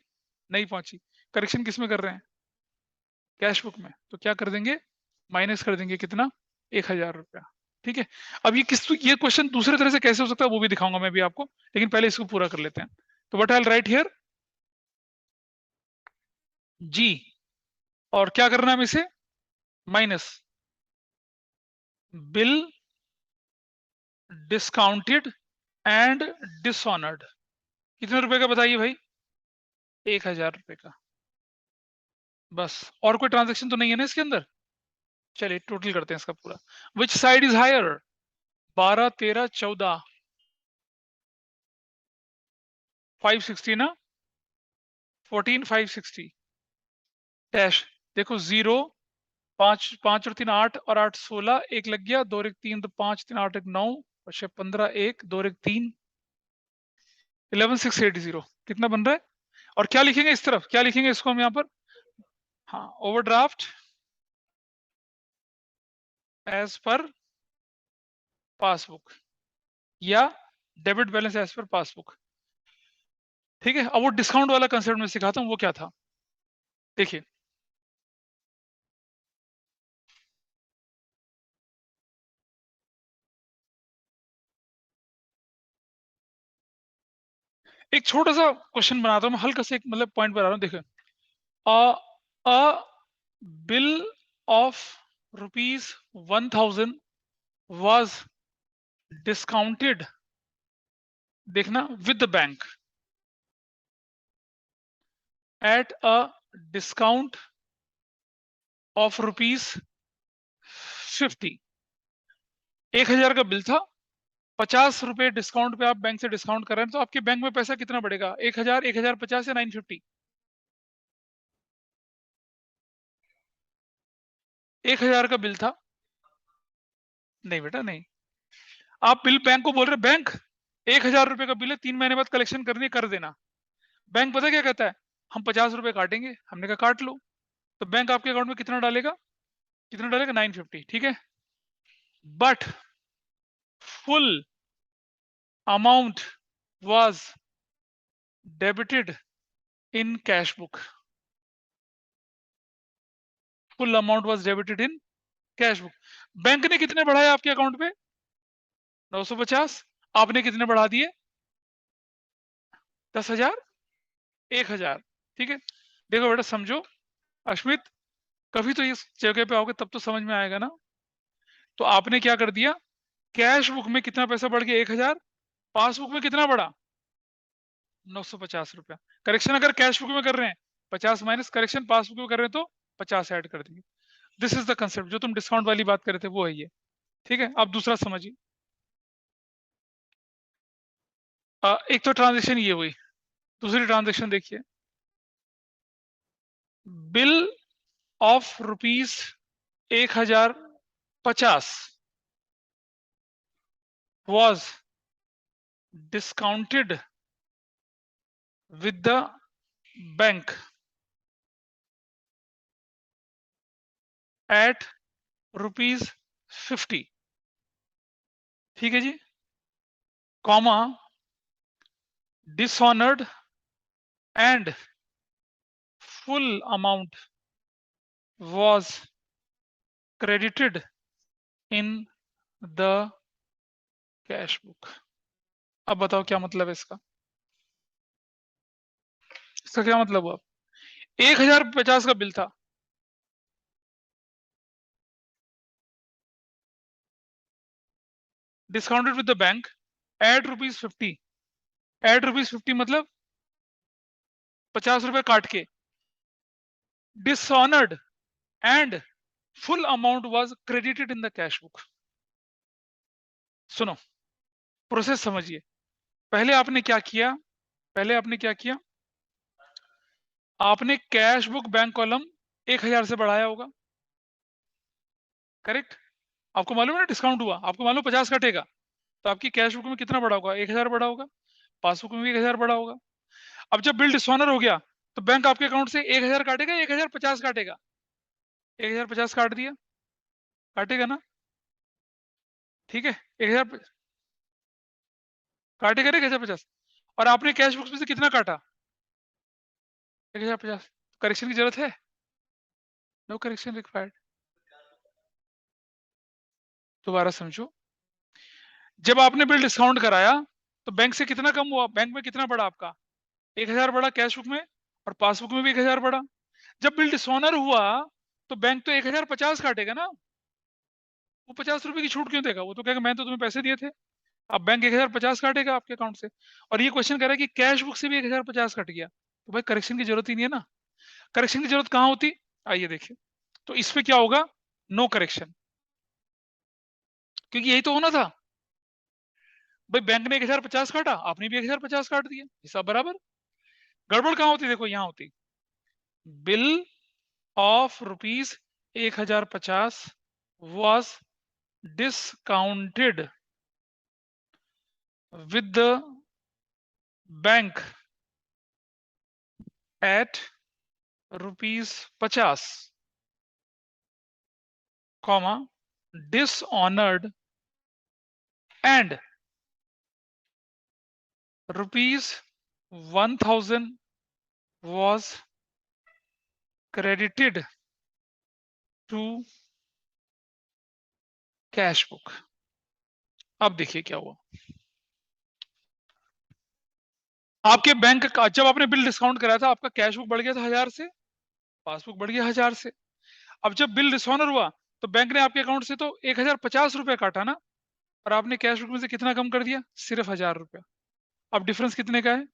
नहीं पहुंची। करेक्शन किस में कर रहे हैं? कैश बुक में। तो क्या कर देंगे? माइनस कर देंगे कितना? 1000 रुपया। ठीक है। अब ये क्वेश्चन दूसरे तरह से कैसे हो सकता है वो भी दिखाऊंगा मैं भी आपको, लेकिन पहले इसको पूरा कर लेते हैं। तो what I will write here, जी। और क्या करना है हमें इसे? Minus bill discounted and dishonoured. कितने रुपए का बताइए भाई? 1000 रुपए का। बस, और कोई ट्रांजेक्शन तो नहीं है ना इसके अंदर। चलिए टोटल करते हैं इसका पूरा। Which side is higher? 12 13 14 560 ना, 14 560 डैश। देखो 0 5 5 और 3 8 और 8 16, एक लग गया, 2 और 1 3, तो 5 3 8 1 9 और 6 15, 1 2 और 1 3, 11680। कितना बन रहा है? और क्या लिखेंगे इस तरफ, क्या लिखेंगे इसको हम यहाँ पर? हाँ, ओवरड्राफ्ट एज पर पासबुक, या debit balance as per passbook. ठीक है। अब वो डिस्काउंट वाला कंसेप्ट में सिखाता हूँ, वो क्या था देखिए। एक छोटा सा क्वेश्चन बनाता हूँ मैं, हल्का सा एक मतलब पॉइंट बना रहा हूँ। देखिए, अ बिल ऑफ ₹1000 was discounted, देखना, with the bank at a discount of ₹50। 1000 का बिल था, 50 रुपए डिस्काउंट पे आप बैंक से डिस्काउंट कर रहे हैं, तो आपके बैंक में पैसा कितना बढ़ेगा? 1000 1050 या 950? 1000 का बिल था। नहीं बेटा नहीं, आप बिल बैंक को बोल रहे बैंक, ₹1000 का बिल है, 3 महीने बाद कलेक्शन करनी है, कर देना। बैंक पता क्या कहता है, हम ₹50 काटेंगे। हमने कहा काट लो। तो बैंक आपके अकाउंट में कितना डालेगा, 950, ठीक है। But full amount was debited in cash book. Full amount was debited in cash book. Bank ने कितने बढ़ाए आपके अकाउंट पे, 950। आपने कितने बढ़ा दिए, 10,000, 1,000, ठीक है। देखो बेटा समझो, अश्मित कभी तो इस जगह पे आओगे तब तो समझ में आएगा ना। तो आपने क्या कर दिया, कैश बुक में कितना पैसा बढ़ गया, 1,000, पासबुक में कितना बढ़ा, 950 रुपया। करेक्शन अगर कैश बुक में कर रहे हैं 50 माइनस, करेक्शन पासबुक में कर रहे हैं तो 50 ऐड कर देंगे। दिस इज द कंसेप्ट, जो तुम डिस्काउंट वाली बात कर रहे थे वो है ये, ठीक है। अब दूसरा समझिए, एक तो ट्रांजेक्शन ये हुई, दूसरी ट्रांजेक्शन देखिए, bill of ₹1050 was discounted with the bank at ₹50, ठीक है जी, comma dishonored and full amount was credited in the cash book। अब बताओ क्या मतलब है इसका, इसका क्या मतलब हुआ, 1050 का बिल था, discounted with the bank at ₹50, at ₹50 मतलब 50 रुपए काट के, dishonoured and full amount was credited in the cash book. सुनो प्रोसेस समझिए, पहले आपने क्या किया, आपने कैश बुक बैंक कॉलम 1000 से बढ़ाया होगा, करेक्ट। आपको मालूम है ना डिस्काउंट हुआ, आपको मालूम 50 कटेगा, तो आपकी कैश बुक में कितना बढ़ा होगा, 1000 बढ़ा होगा, पासबुक में भी 1000 बढ़ा होगा। अब जब बिल डिसऑनर हो गया तो बैंक आपके अकाउंट से 1000 काटेगा, 1050 काटेगा, 1050 काट दिया, काटेगा ना, ठीक है, 1000 काटेगा ना 1050। और आपने कैश बुक में से कितना काटा, 1050। करेक्शन की जरूरत है, नो करेक्शन रिक्वायर्ड। दोबारा समझो, जब आपने बिल डिस्काउंट कराया तो बैंक से कितना कम हुआ, बैंक में कितना बढ़ा आपका, 1000 बढ़ा कैश बुक में, और पासबुक में भी 1000 बढ़ा। जब बिल डिसऑनर हुआ तो बैंक तो 1050 काटेगा ना, वो 50 रुपए की छूट क्यों देगा, वो तो कहेगा मैं तो तुम्हें पैसे दिए थे। अब बैंक 1050 काटेगा आपके अकाउंट से, और ये क्वेश्चन कर रहा है कि कैश बुक से भी 1050 कट गया, तो भाई करेक्शन की जरूरत ही नहीं है ना। करेक्शन की जरूरत कहाँ होती, आइए देखिए, तो इस पे क्या होगा, नो करेक्शन, क्योंकि यही तो होना था। भाई बैंक ने 1050 काटा, आपने भी 1050 काट दिया, हिसाब बराबर। गड़बड़ कहाँ होती, देखो यहाँ होती, bill of ₹1050 was discounted with the bank at ₹50, comma dishonored and ₹1000 was credited to cash book. अब देखिए क्या हुआ, आपके बैंक का जब आपने बिल डिस्काउंट कराया था आपका कैश बुक बढ़ गया था 1000 से, पासबुक बढ़ गया 1000 से। अब जब बिल डिसऑनर हुआ तो बैंक ने आपके अकाउंट से तो 1050 रुपए काटा ना, और आपने कैश बुक में से कितना कम कर दिया, सिर्फ 1000 रुपया। अब डिफरेंस कितने का है,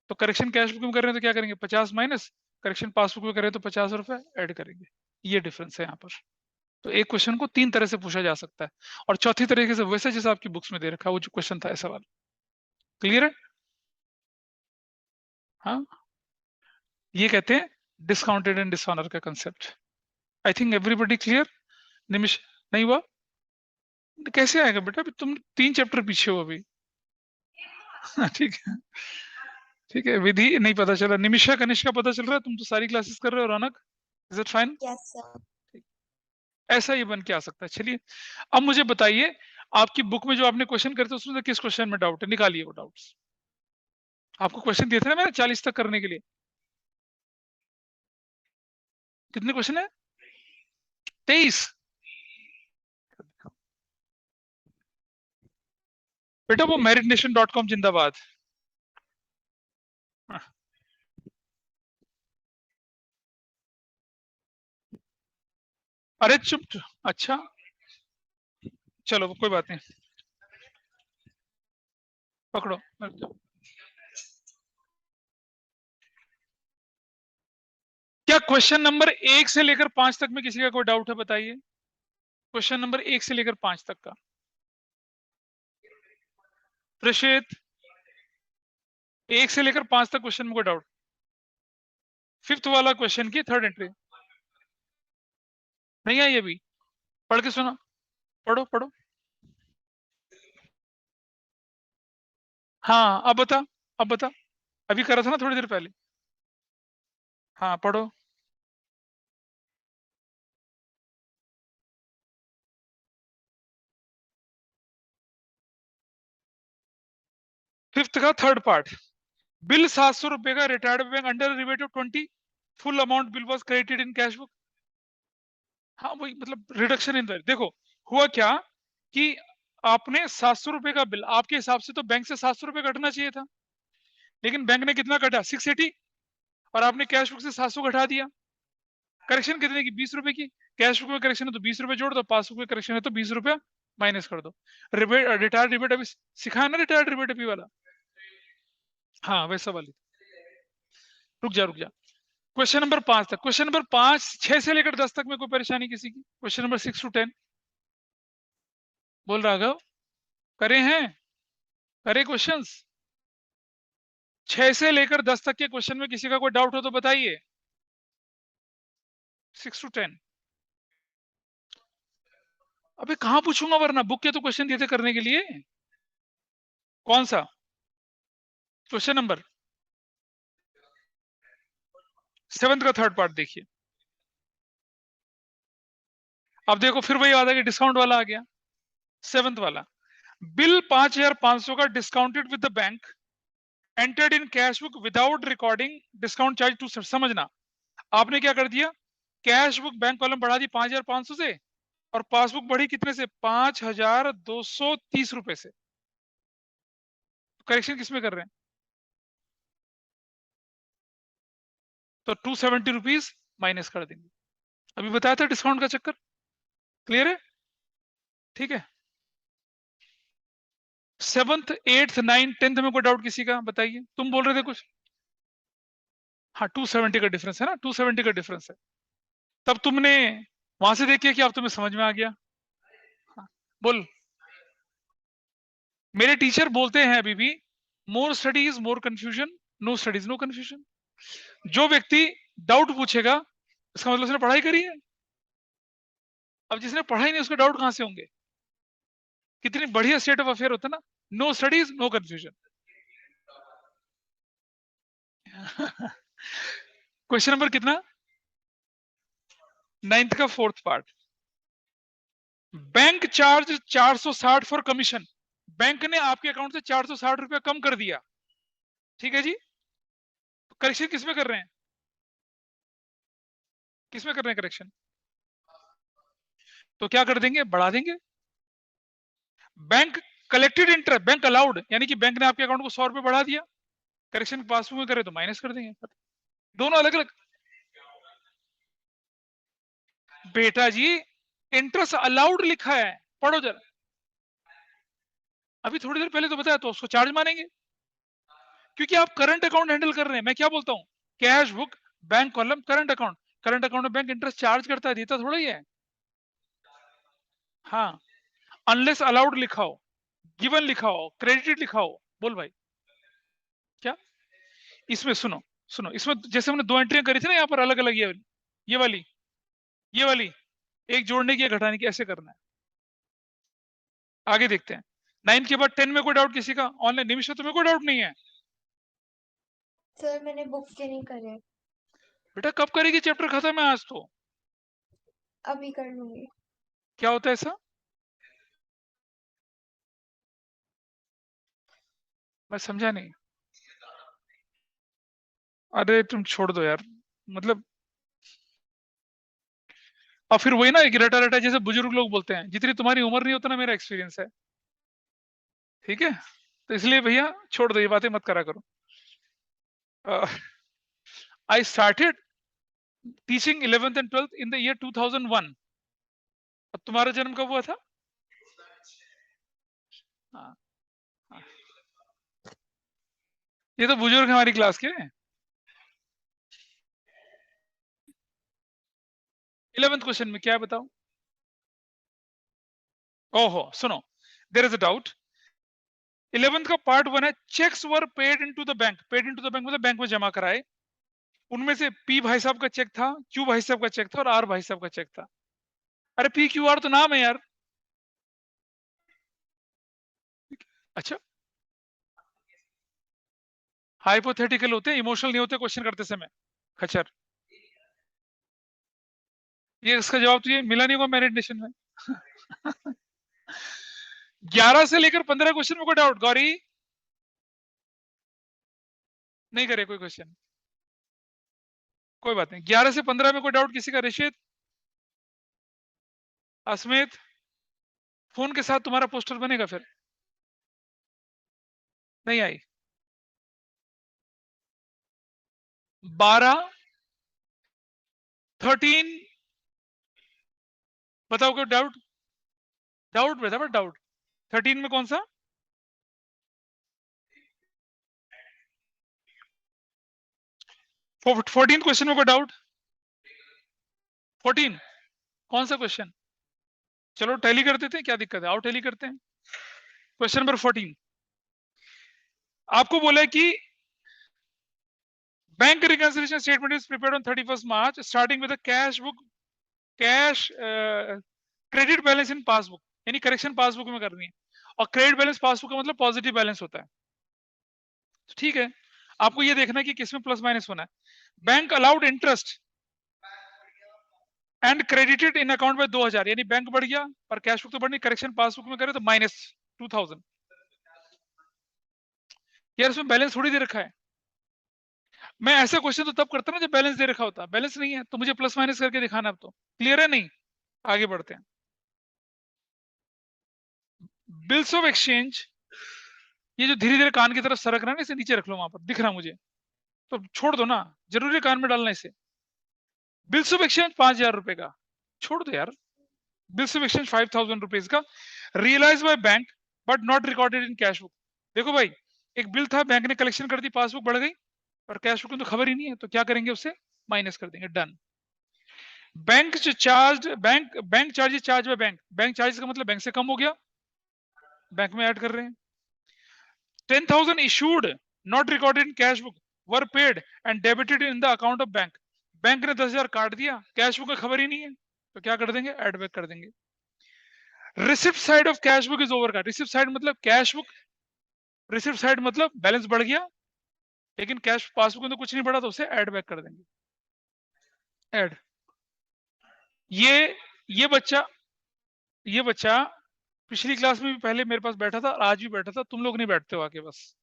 तो करेक्शन कैश बुक में कर रहे हैं तो क्या करेंगे, 50 माइनस, करेक्शन पासबुक में कर रहे हैं तो 50 रुपए ऐड करेंगे, ये डिफरेंस है यहाँ पर। तो एक क्वेश्चन को 3 तरह से पूछा जा सकता है, और चौथी तरीके से वैसे जैसा आपकी बुक्स में दे रखा है वो जो क्वेश्चन था ऐसा वाला। क्लियर है, हाँ, ये कहते हैं डिस्काउंटेड एंड डिसऑनर का concept. I think everybody clear. Nimish नहीं हुआ, कैसे आएगा बेटा, अभी तुम 3 चैप्टर पीछे हो अभी। ठीक है, ठीक है। विधि नहीं पता चला, निमिषा कनिष्का पता चल रहा है, तुम तो सारी क्लासेस कर रहे हो। Raunak, is it fine? Yes sir. ऐसा ही बन के आ सकता है। चलिए अब मुझे बताइए, आपकी बुक में जो आपने क्वेश्चन करे थे उसमें से किस क्वेश्चन में डाउट है, निकालिए वो डाउट्स। आपको क्वेश्चन दिए थे ना मैंने 40 तक करने के लिए। कितने क्वेश्चन है? 23। बेटा वो meritnation.com जिंदाबाद। हाँ। अरे चुप। अच्छा चलो कोई बात नहीं, पकड़ो। क्या क्वेश्चन नंबर 1 से लेकर 5 तक में किसी का कोई डाउट है? बताइए, क्वेश्चन नंबर 1 से लेकर 5 तक का। प्रशित, 1 से लेकर 5 तक क्वेश्चन में कोई डाउट? 5th वाला क्वेश्चन की 3rd एंट्री नहीं आई अभी? पढ़ के सुना, पढ़ो पढ़ो। हाँ अब बता, अब बता। अभी करा था ना थोड़ी देर पहले। हाँ पढ़ो। फिफ्थ का 3rd पार्ट। बिल 700 रुपए का, रिटायर्ड बैंक अंडर रिवेटिव 20, full amount bill was credited in cash book. हाँ वही मतलब रिडक्शन इन, देखो हुआ क्या कि आपने 700 रुपए का बिल, आपके हिसाब से तो बैंक से 700 रुपए कटना चाहिए था, लेकिन बैंक ने कितना कटा? 680, और आपने कैश बुक से 700 घटा दिया। करेक्शन कितने की? 20 रुपए की। कैश बुक में करेक्शन है तो 20 रुपए जोड़ दो, पासबुक में करेक्शन है तो 20 रुपया माइनस कर दो। रिटायर्ड रिबेट अभी सिखाया ना, रिटायर्ड रिबेट अभी वाला। हाँ वैसा वाली। रुक जा रुक जा, क्वेश्चन नंबर 5 तक। क्वेश्चन नंबर 5, 6 से लेकर 10 तक में कोई परेशानी किसी की? क्वेश्चन नंबर 6 to 10 बोल राघव, करे हैं? करे क्वेश्चंस? 6 से लेकर 10 तक के क्वेश्चन में किसी का कोई डाउट हो तो बताइए। 6 to 10। अबे कहां पूछूंगा, वरना बुक के तो क्वेश्चन दिए थे करने के लिए। कौन सा क्वेश्चन नंबर? 7th का 3rd पार्ट देखिए। अब देखो फिर वही आता है कि डिस्काउंट वाला आ गया। 7th वाला, बिल 5500 का discounted with the bank, entered in cash book without recording discount charge too. समझना, आपने क्या कर दिया, कैश बुक बैंक कॉलम बढ़ा दी 5500 से, और पासबुक बढ़ी कितने से? 5230 रुपए से। करेक्शन किसमें कर रहे हैं? तो 270 रुपीज माइनस कर देंगे। अभी बताया था डिस्काउंट का चक्कर, क्लियर है? ठीक है। 7th 8th 9th 10th में कोई डाउट किसी का? बताइए, तुम बोल रहे थे कुछ। हाँ 270 का डिफरेंस है ना, 270 का डिफरेंस है। तब तुमने वहां से देखिए कि अब तुम्हें समझ में आ गया। हाँ, बोल। मेरे टीचर बोलते हैं अभी भी, more studies more confusion, no studies no confusion. जो व्यक्ति डाउट पूछेगा इसका मतलब उसने पढ़ाई करी है। अब जिसने पढ़ाई नहीं उसके डाउट कहां से होंगे? कितनी बढ़िया स्टेट ऑफ अफेयर होता ना, no studies no confusion. Question number कितना? 9th का 4th part. Bank charge 460 for commission. Bank ने आपके अकाउंट से 460 रुपया कम कर दिया, ठीक है जी। करेक्शन किसमें कर रहे हैं? किसमें कर रहे हैं करेक्शन? तो क्या कर देंगे? बढ़ा देंगे। Bank collected interest, bank allowed, यानी कि बैंक ने आपके अकाउंट को 100 रुपए बढ़ा दिया, करेक्शन पासबुक में करे तो माइनस कर देंगे। दोनों अलग अलग। बेटा जी इंटरेस्ट अलाउड लिखा है, पढ़ो जरा। अभी थोड़ी देर पहले तो बताया, तो उसको चार्ज मानेंगे, क्योंकि आप करंट अकाउंट हैंडल कर रहे हैं। मैं क्या बोलता हूं, cash book bank column current account. Current account में बैंक इंटरेस्ट चार्ज करता है, देता थोड़ा ही है। हाँ, अनलेस अलाउड लिखा हो, गिवन लिखा हो, क्रेडिटेड लिखा हो। बोल भाई क्या? इसमें सुनो सुनो, इसमें जैसे हमने 2 एंट्रियां करी थी ना यहाँ पर अलग अलग, ये वाली, ये वाली, एक जोड़ने की एक घटाने की, ऐसे करना है। आगे देखते हैं। 9 के बाद 10 में कोई डाउट किसी का? ऑनलाइन निमिषा तुम्हें कोई डाउट नहीं है? सर मैंने बुक के नहीं करे, बेटा कब करेगी? चैप्टर खत्म है आज तो। अभी कर लूंगी। क्या होता है ऐसा? मैं समझा नहीं। अरे तुम छोड़ दो यार, मतलब और फिर वही ना, एक रटा रटा जैसे बुजुर्ग लोग बोलते हैं, जितनी तुम्हारी उम्र नहीं उतना मेरा एक्सपीरियंस है। ठीक है, तो इसलिए भैया छोड़ दो, ये बातें मत करा करो। I started teaching 11th and 12th in the year 2001। अब तुम्हारा जन्म कब हुआ था? हाँ, हाँ। ये तो बुजुर्ग हमारी क्लास के। 11th क्वेश्चन में क्या है बताओ? ओहो सुनो, there is a doubt. 11th का पार्ट 1 है, cheques were paid into the bank. Paid into the bank मतलब बैंक में जमा कराए। उनमें से पी भाई साहब का चेक था, क्यू भाई साहब का चेक था और आर भाई साहब का चेक था। अरे पी क्यू आर तो नाम है यार। अच्छा, हाइपोथेटिकल होते हैं, इमोशनल नहीं होते क्वेश्चन करते समय। खच्चर, ये इसका जवाब तो ये मिला नहीं होगा मेरिटेशन में। 11 से लेकर 15 क्वेश्चन में कोई डाउट? गौरी नहीं करे कोई क्वेश्चन? कोई बात नहीं, 11 से 15 में कोई डाउट किसी का? ऋषित, अस्मित, फोन के साथ तुम्हारा पोस्टर बनेगा फिर? नहीं आई? 12, 13, बताओ कोई डाउट? डाउट बेटा, बट डाउट 13 में कौन सा? फोर्टीन क्वेश्चन में कोई डाउट? 14 कौन सा क्वेश्चन? चलो टैली कर देते हैं, क्या दिक्कत है, आओ टैली करते हैं। क्वेश्चन नंबर 14 आपको बोला है कि bank reconciliation statement is prepared on 31st March starting with cash book, cash credit balance in passbook, यानी करेक्शन पासबुक में करनी है। और क्रेडिट बैलेंस पासबुक का मतलब पॉजिटिव बैलेंस होता है। तो ठीक है, आपको ये देखना है कि किसमें प्लस माइनस होना है। Bank allowed interest and credited in account में 2000, यानी बैंक बढ़ गया पर कैश बुक तो बढ़नी, करेक्शन पासबुक में करे तो -2000। यार उसमें बैलेंस थोड़ी दे रखा है। मैं ऐसा क्वेश्चन तो तब करता ना जब बैलेंस दे रखा होता, बैलेंस नहीं है तो मुझे प्लस माइनस करके दिखाना। अब तो क्लियर है? नहीं, आगे बढ़ते हैं। बिल्स ऑफ एक्सचेंज, ये जो धीरे धीरे कान की तरफ सरक रहा है ना, इसे नीचे रख लो, वहां पर दिख रहा मुझे, तो छोड़ दो ना, जरूरी कान में डालना इसे। बिल्स ऑफ एक्सचेंज 5000 रुपए का, छोड़ दो यार। बिल्स ऑफ एक्सचेंज 5000 रुपीज का, realise by bank but not recorded in cash book. देखो भाई, एक बिल था, बैंक ने कलेक्शन कर दी, पासबुक बढ़ गई और कैश बुक में तो खबर ही नहीं है, तो क्या करेंगे, उससे माइनस कर देंगे। Done. Bank charge, bank charges charge by bank, bank charges का मतलब बैंक से कम हो गया, बैंक में ऐड कर रहे हैं। 10,000 issued not recorded in cash book were paid and debited in the account of bank। Bank ने 10,000 काट दिया, कैश बुक में खबर ही नहीं है, तो क्या कर देंगे, एड बैक कर देंगे। Receipt side of cash book is over का, रिसिप्ट साइड मतलब कैश बुक, रिसिप्ट साइड मतलब बैलेंस बढ़ गया लेकिन कैश पासबुक में तो कुछ नहीं बढ़ा, तो उसे एड बैक कर देंगे। ऐड, ये बच्चा पिछली क्लास में भी पहले मेरे पास बैठा था, आज भी बैठा था, तुम लोग नहीं बैठते हो आके बस।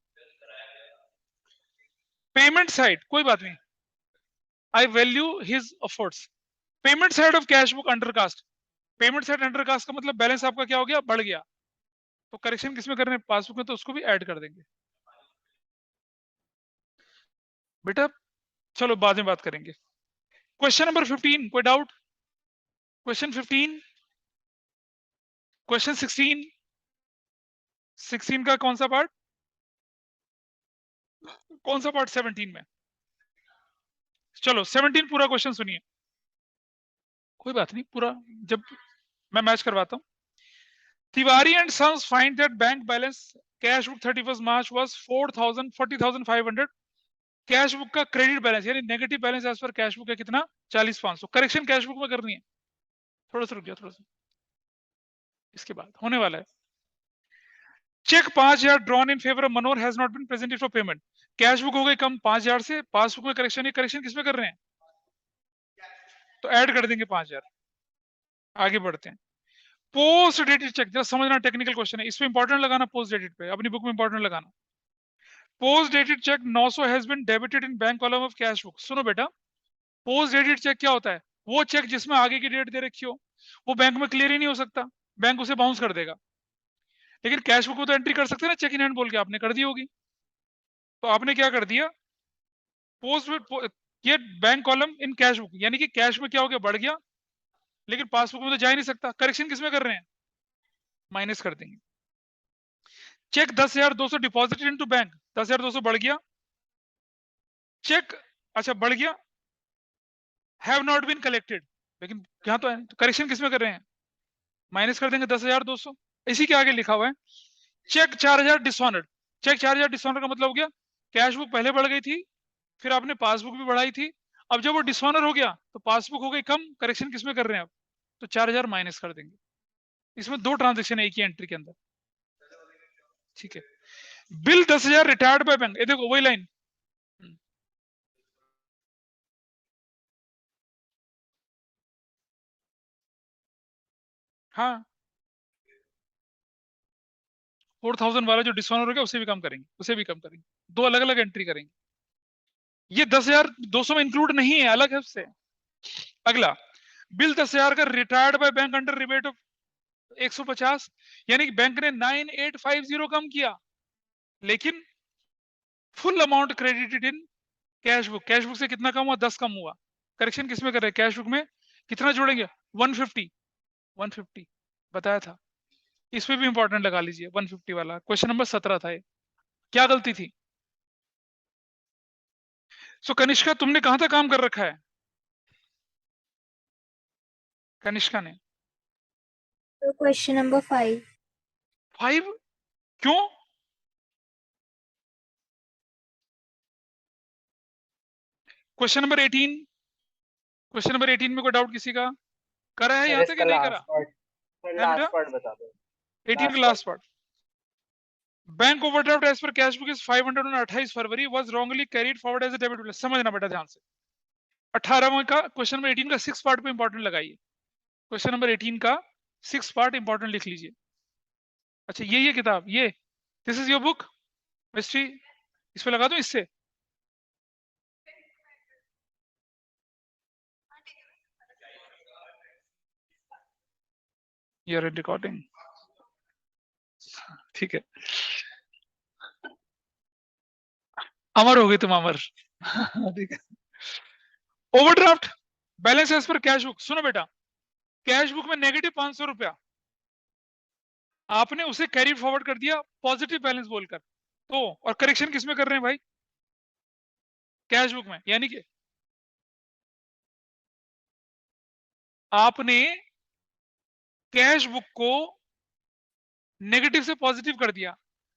पेमेंट साइड कोई बात नहीं, I value his efforts. Payment side of cash book undercast, payment side undercast का मतलब बैलेंस आपका क्या हो गया, बढ़ गया, तो करेक्शन किसमें करने, पासबुक में, तो उसको भी ऐड कर देंगे। बेटा चलो बाद में बात करेंगे। क्वेश्चन नंबर 15 कोई डाउट? क्वेश्चन 15, क्वेश्चन 16, 16 का कौन सा पार्ट, कौन सा पार्ट 17 में? चलो 17 पूरा क्वेश्चन सुनिए, कोई बात नहीं, पूरा जब मैं मैच करवाता हूं। Tiwari and sons find that bank balance cash book 31st March was 40,500। Cash book का क्रेडिट बैलेंस यानी negative balance as per cash book है कितना, 40,500। करेक्शन कैश बुक में करनी है, थोड़ा सा रुक जाओ, थोड़ा सा इसके बाद होने वाला है। Cheque 5,000 drawn in favour of Manohar has not been presented for payment. Cash book हो गई कम 5,000 से, पासबुक में करेक्शन, ये करेक्शन किसमें कर रहे हैं? तो ऐड कर देंगे 5,000। आगे बढ़ते हैं। पोस्ट डेटेड चेक, जरा समझना, टेक्निकल क्वेश्चन है, इसमें इंपॉर्टेंट लगाना, पोस्ट डेटेड पे अपनी बुक में इंपॉर्टेंट लगाना। Post dated cheque 900 has been debited in bank column of cash book. सुनो बेटा, पोस्ट डेटेड चेक क्या होता है? वो चेक जिसमें आगे की डेट दे रखी हो, वो बैंक में क्लियर ही नहीं हो सकता, बैंक उसे बाउंस कर देगा। लेकिन कैश बुक में तो एंट्री कर सकते हैं ना, चेक इन हैंड बोल के, आपने कर दी होगी। तो आपने क्या कर दिया, पोस्ट, ये bank column in cash book, यानी कि कैश में क्या हो गया, बढ़ गया, लेकिन पासबुक में तो जा ही नहीं सकता। करेक्शन किसमें कर रहे हैं? माइनस कर देंगे। चेक 10,200 डिपॉजिटेड इनटू बैंक, 10,200 बढ़ गया। चेक अच्छा बढ़ गया, हैव नॉट बीन कलेक्टेड, लेकिन यहाँ तो है, तो करेक्शन किसमें कर रहे हैं? माइनस कर देंगे 10,200। इसी के आगे लिखा हुआ है चेक 4,000 डिसऑनर्ड। चेक 4,000 डिसऑनर का मतलब हो गया, कैश बुक पहले बढ़ गई थी, फिर आपने पासबुक भी बढ़ाई थी, अब जब वो डिसऑनर हो गया तो पासबुक हो गई कम, करेक्शन किसमें कर रहे हैं आप? तो 4,000 माइनस कर देंगे। इसमें दो ट्रांजेक्शन है एक ही एंट्री के अंदर, ठीक है। बिल 10,000 रिटायर्ड बाय बैंक, ये देखो वही लाइन, हाँ 4,000 वाला जो डिसऑनर हो गया उसे भी कम करेंगे, उसे भी कम करेंगे, दो अलग अलग एंट्री करेंगे। ये 10,200 में इंक्लूड नहीं है, अलग है उससे। अगला, बिल 10,000 का retired by bank under rebate of 150, यानी कि बैंक ने 9850 कम किया, लेकिन full amount credited in cash book. Cash book से कितना कम हुआ? 10 कम हुआ। करेक्शन किसमें कर रहे हैं? कैश बुक में कितना जोड़ेंगे? 150, 150 बताया था। इसमें भी इंपॉर्टेंट लगा लीजिए, 150 वाला क्वेश्चन नंबर 17 था ये। क्या गलती थी? सो कनिष्का, तुमने कहां तक काम कर रखा है? कनिष्का ने तो क्वेश्चन नंबर 5। 5, क्यों? क्वेश्चन नंबर 18, क्वेश्चन नंबर 18 में कोई डाउट किसी का? करा है सर यहां तक इसका या नहीं करा? लास्ट पार्ट, सर है बेटा, लास्ट पार्ट बता दो। 18 का last part. Bank overdraft as per cash book is 500 on 28 February was wrongly carried forward as a debit bill. समझना बेटा ध्यान से। 18 का क्वेश्चन नंबर 18 का 6 पार्ट पे इंपॉर्टेंट लगाइए। क्वेश्चन नंबर 18 का 6 पार्ट इंपॉर्टेंट लिख लीजिए। अच्छा ये किताब, ये this is your book history, इस पे लगा दो इससे। यूर इन रिकॉर्डिंग, ठीक है। अमर हो गई तुम, अमर। ठीक है। Overdraft balance as per cash book. सुनो बेटा, कैश बुक में नेगेटिव 500 रुपया, आपने उसे कैरी फॉरवर्ड कर दिया पॉजिटिव बैलेंस बोलकर, तो और करेक्शन किसमें कर रहे हैं भाई? कैश बुक में। यानी कि आपने कैश बुक को नेगेटिव से पॉजिटिव कर दिया।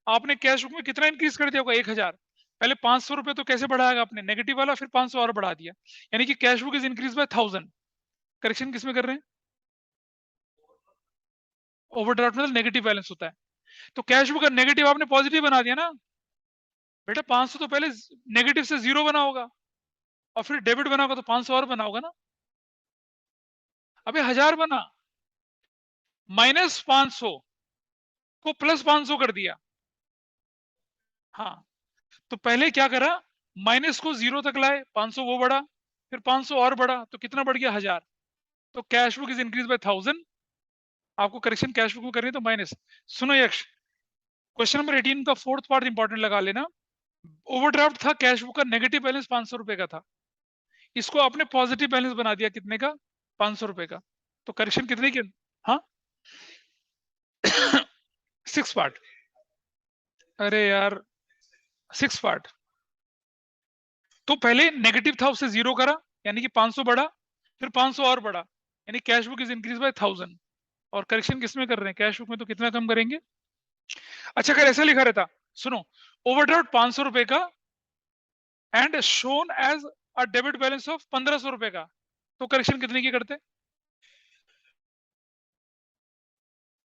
आपने कैश बुक में कितना इंक्रीज कर दिया होगा? 1,000। पहले 500 रुपए तो कैसे बढ़ाएगा आपने? नेगेटिव वाला, फिर 500 और बढ़ा दिया, यानी कि cash book is increase by 1,000। Correction किसमें कर रहे हैं? ओवरड्राफ्ट में नेगेटिव बैलेंस होता है, तो कैश बुक का नेगेटिव आपने पॉजिटिव बना दिया ना बेटा। 500 तो पहले नेगेटिव से 0 बना होगा, और फिर डेबिट बना होगा, तो 500 और बना होगा ना। अबे 1,000 बना, -500 को +500 कर दिया। हाँ, तो पहले क्या करा, माइनस को 0 तक लाए, 500 वो बढ़ा, फिर 500 और बढ़ा, तो कितना बढ़ गया? 1,000। तो cash book is increase by 1,000। आपको करेक्शन कैश बुक में करनी है तो माइनस। सुनो यक्ष, क्वेश्चन नंबर 18 का 4th पार्ट इंपॉर्टेंट लगा लेना। ओवरड्राफ्ट था कैश बुक का, नेगेटिव बैलेंस 500 रुपए का था, इसको आपने पॉजिटिव बैलेंस बना दिया, कितने का? 500 रुपए का। तो करेक्शन कितने की? हाँ 6 पार्ट। अरे यार 6 पार्ट। तो पहले नेगेटिव था, उससे 0 करा, यानी कि 500 बढ़ा, फिर 500 और बढ़ा, यानी cash book is increase by 1,000। और करेक्शन किसमें कर रहे हैं? कैश बुक में। तो कितना कम करेंगे? अच्छा अगर ऐसा लिखा रहता, सुनो, ओवरड्राफ्ट 500 रुपए का and shown as a debit balance of 1,500 रुपए का, तो करेक्शन कितने की करते?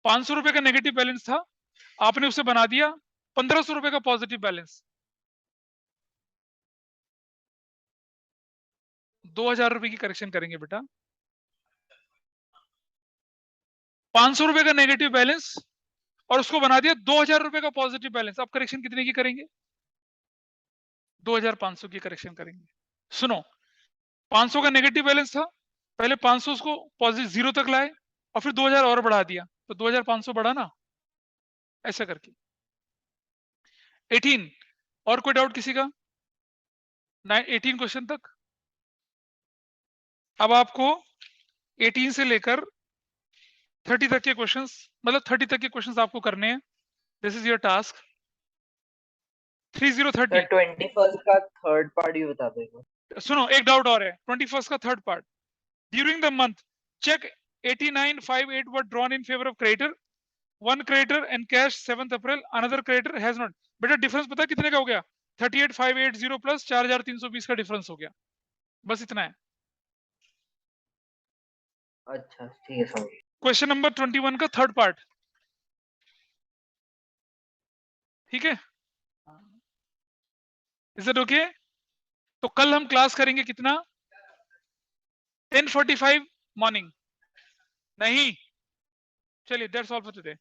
500 रुपए का नेगेटिव बैलेंस था, आपने उसे बना दिया 1500 रुपए का पॉजिटिव बैलेंस, 2000 रुपए की करेक्शन करेंगे बेटा। 500 रुपए का नेगेटिव बैलेंस और उसको बना दिया 2000 रुपए का पॉजिटिव बैलेंस। अब करेक्शन कितने की करेंगे? 2500 की करेक्शन करेंगे। सुनो, 500 का नेगेटिव बैलेंस था, पहले 500 उसको पॉजिटिव 0 तक लाए और फिर 2000 और बढ़ा दिया, तो 2500 बढ़ा ना, ऐसा करके। 18 और कोई डाउट किसी का? 18 क्वेश्चन तक। अब आपको 18 से लेकर 30 तक के क्वेश्चंस, मतलब 30 तक के क्वेश्चंस आपको करने हैं। This is your task. 3030। 21st का थर्ड पार्ट ही बता दो एक बार। सुनो, एक डाउट और है। 21st का third part, during the month cheque 8958 were drawn in favour of creditor, one creditor and cash 7th April, another creditor has not। बेटा डिफरेंस पता है कितने का हो गया? 38580 प्लस 4320 का डिफरेंस हो गया, बस इतना है। अच्छा ठीक है, समझ गया। क्वेश्चन नंबर 21 का थर्ड पार्ट, ठीक है? Is it okay? तो कल हम क्लास करेंगे कितना? 10:45 मॉर्निंग। नहीं, चलिए दैट्स ऑल फॉर टुडे।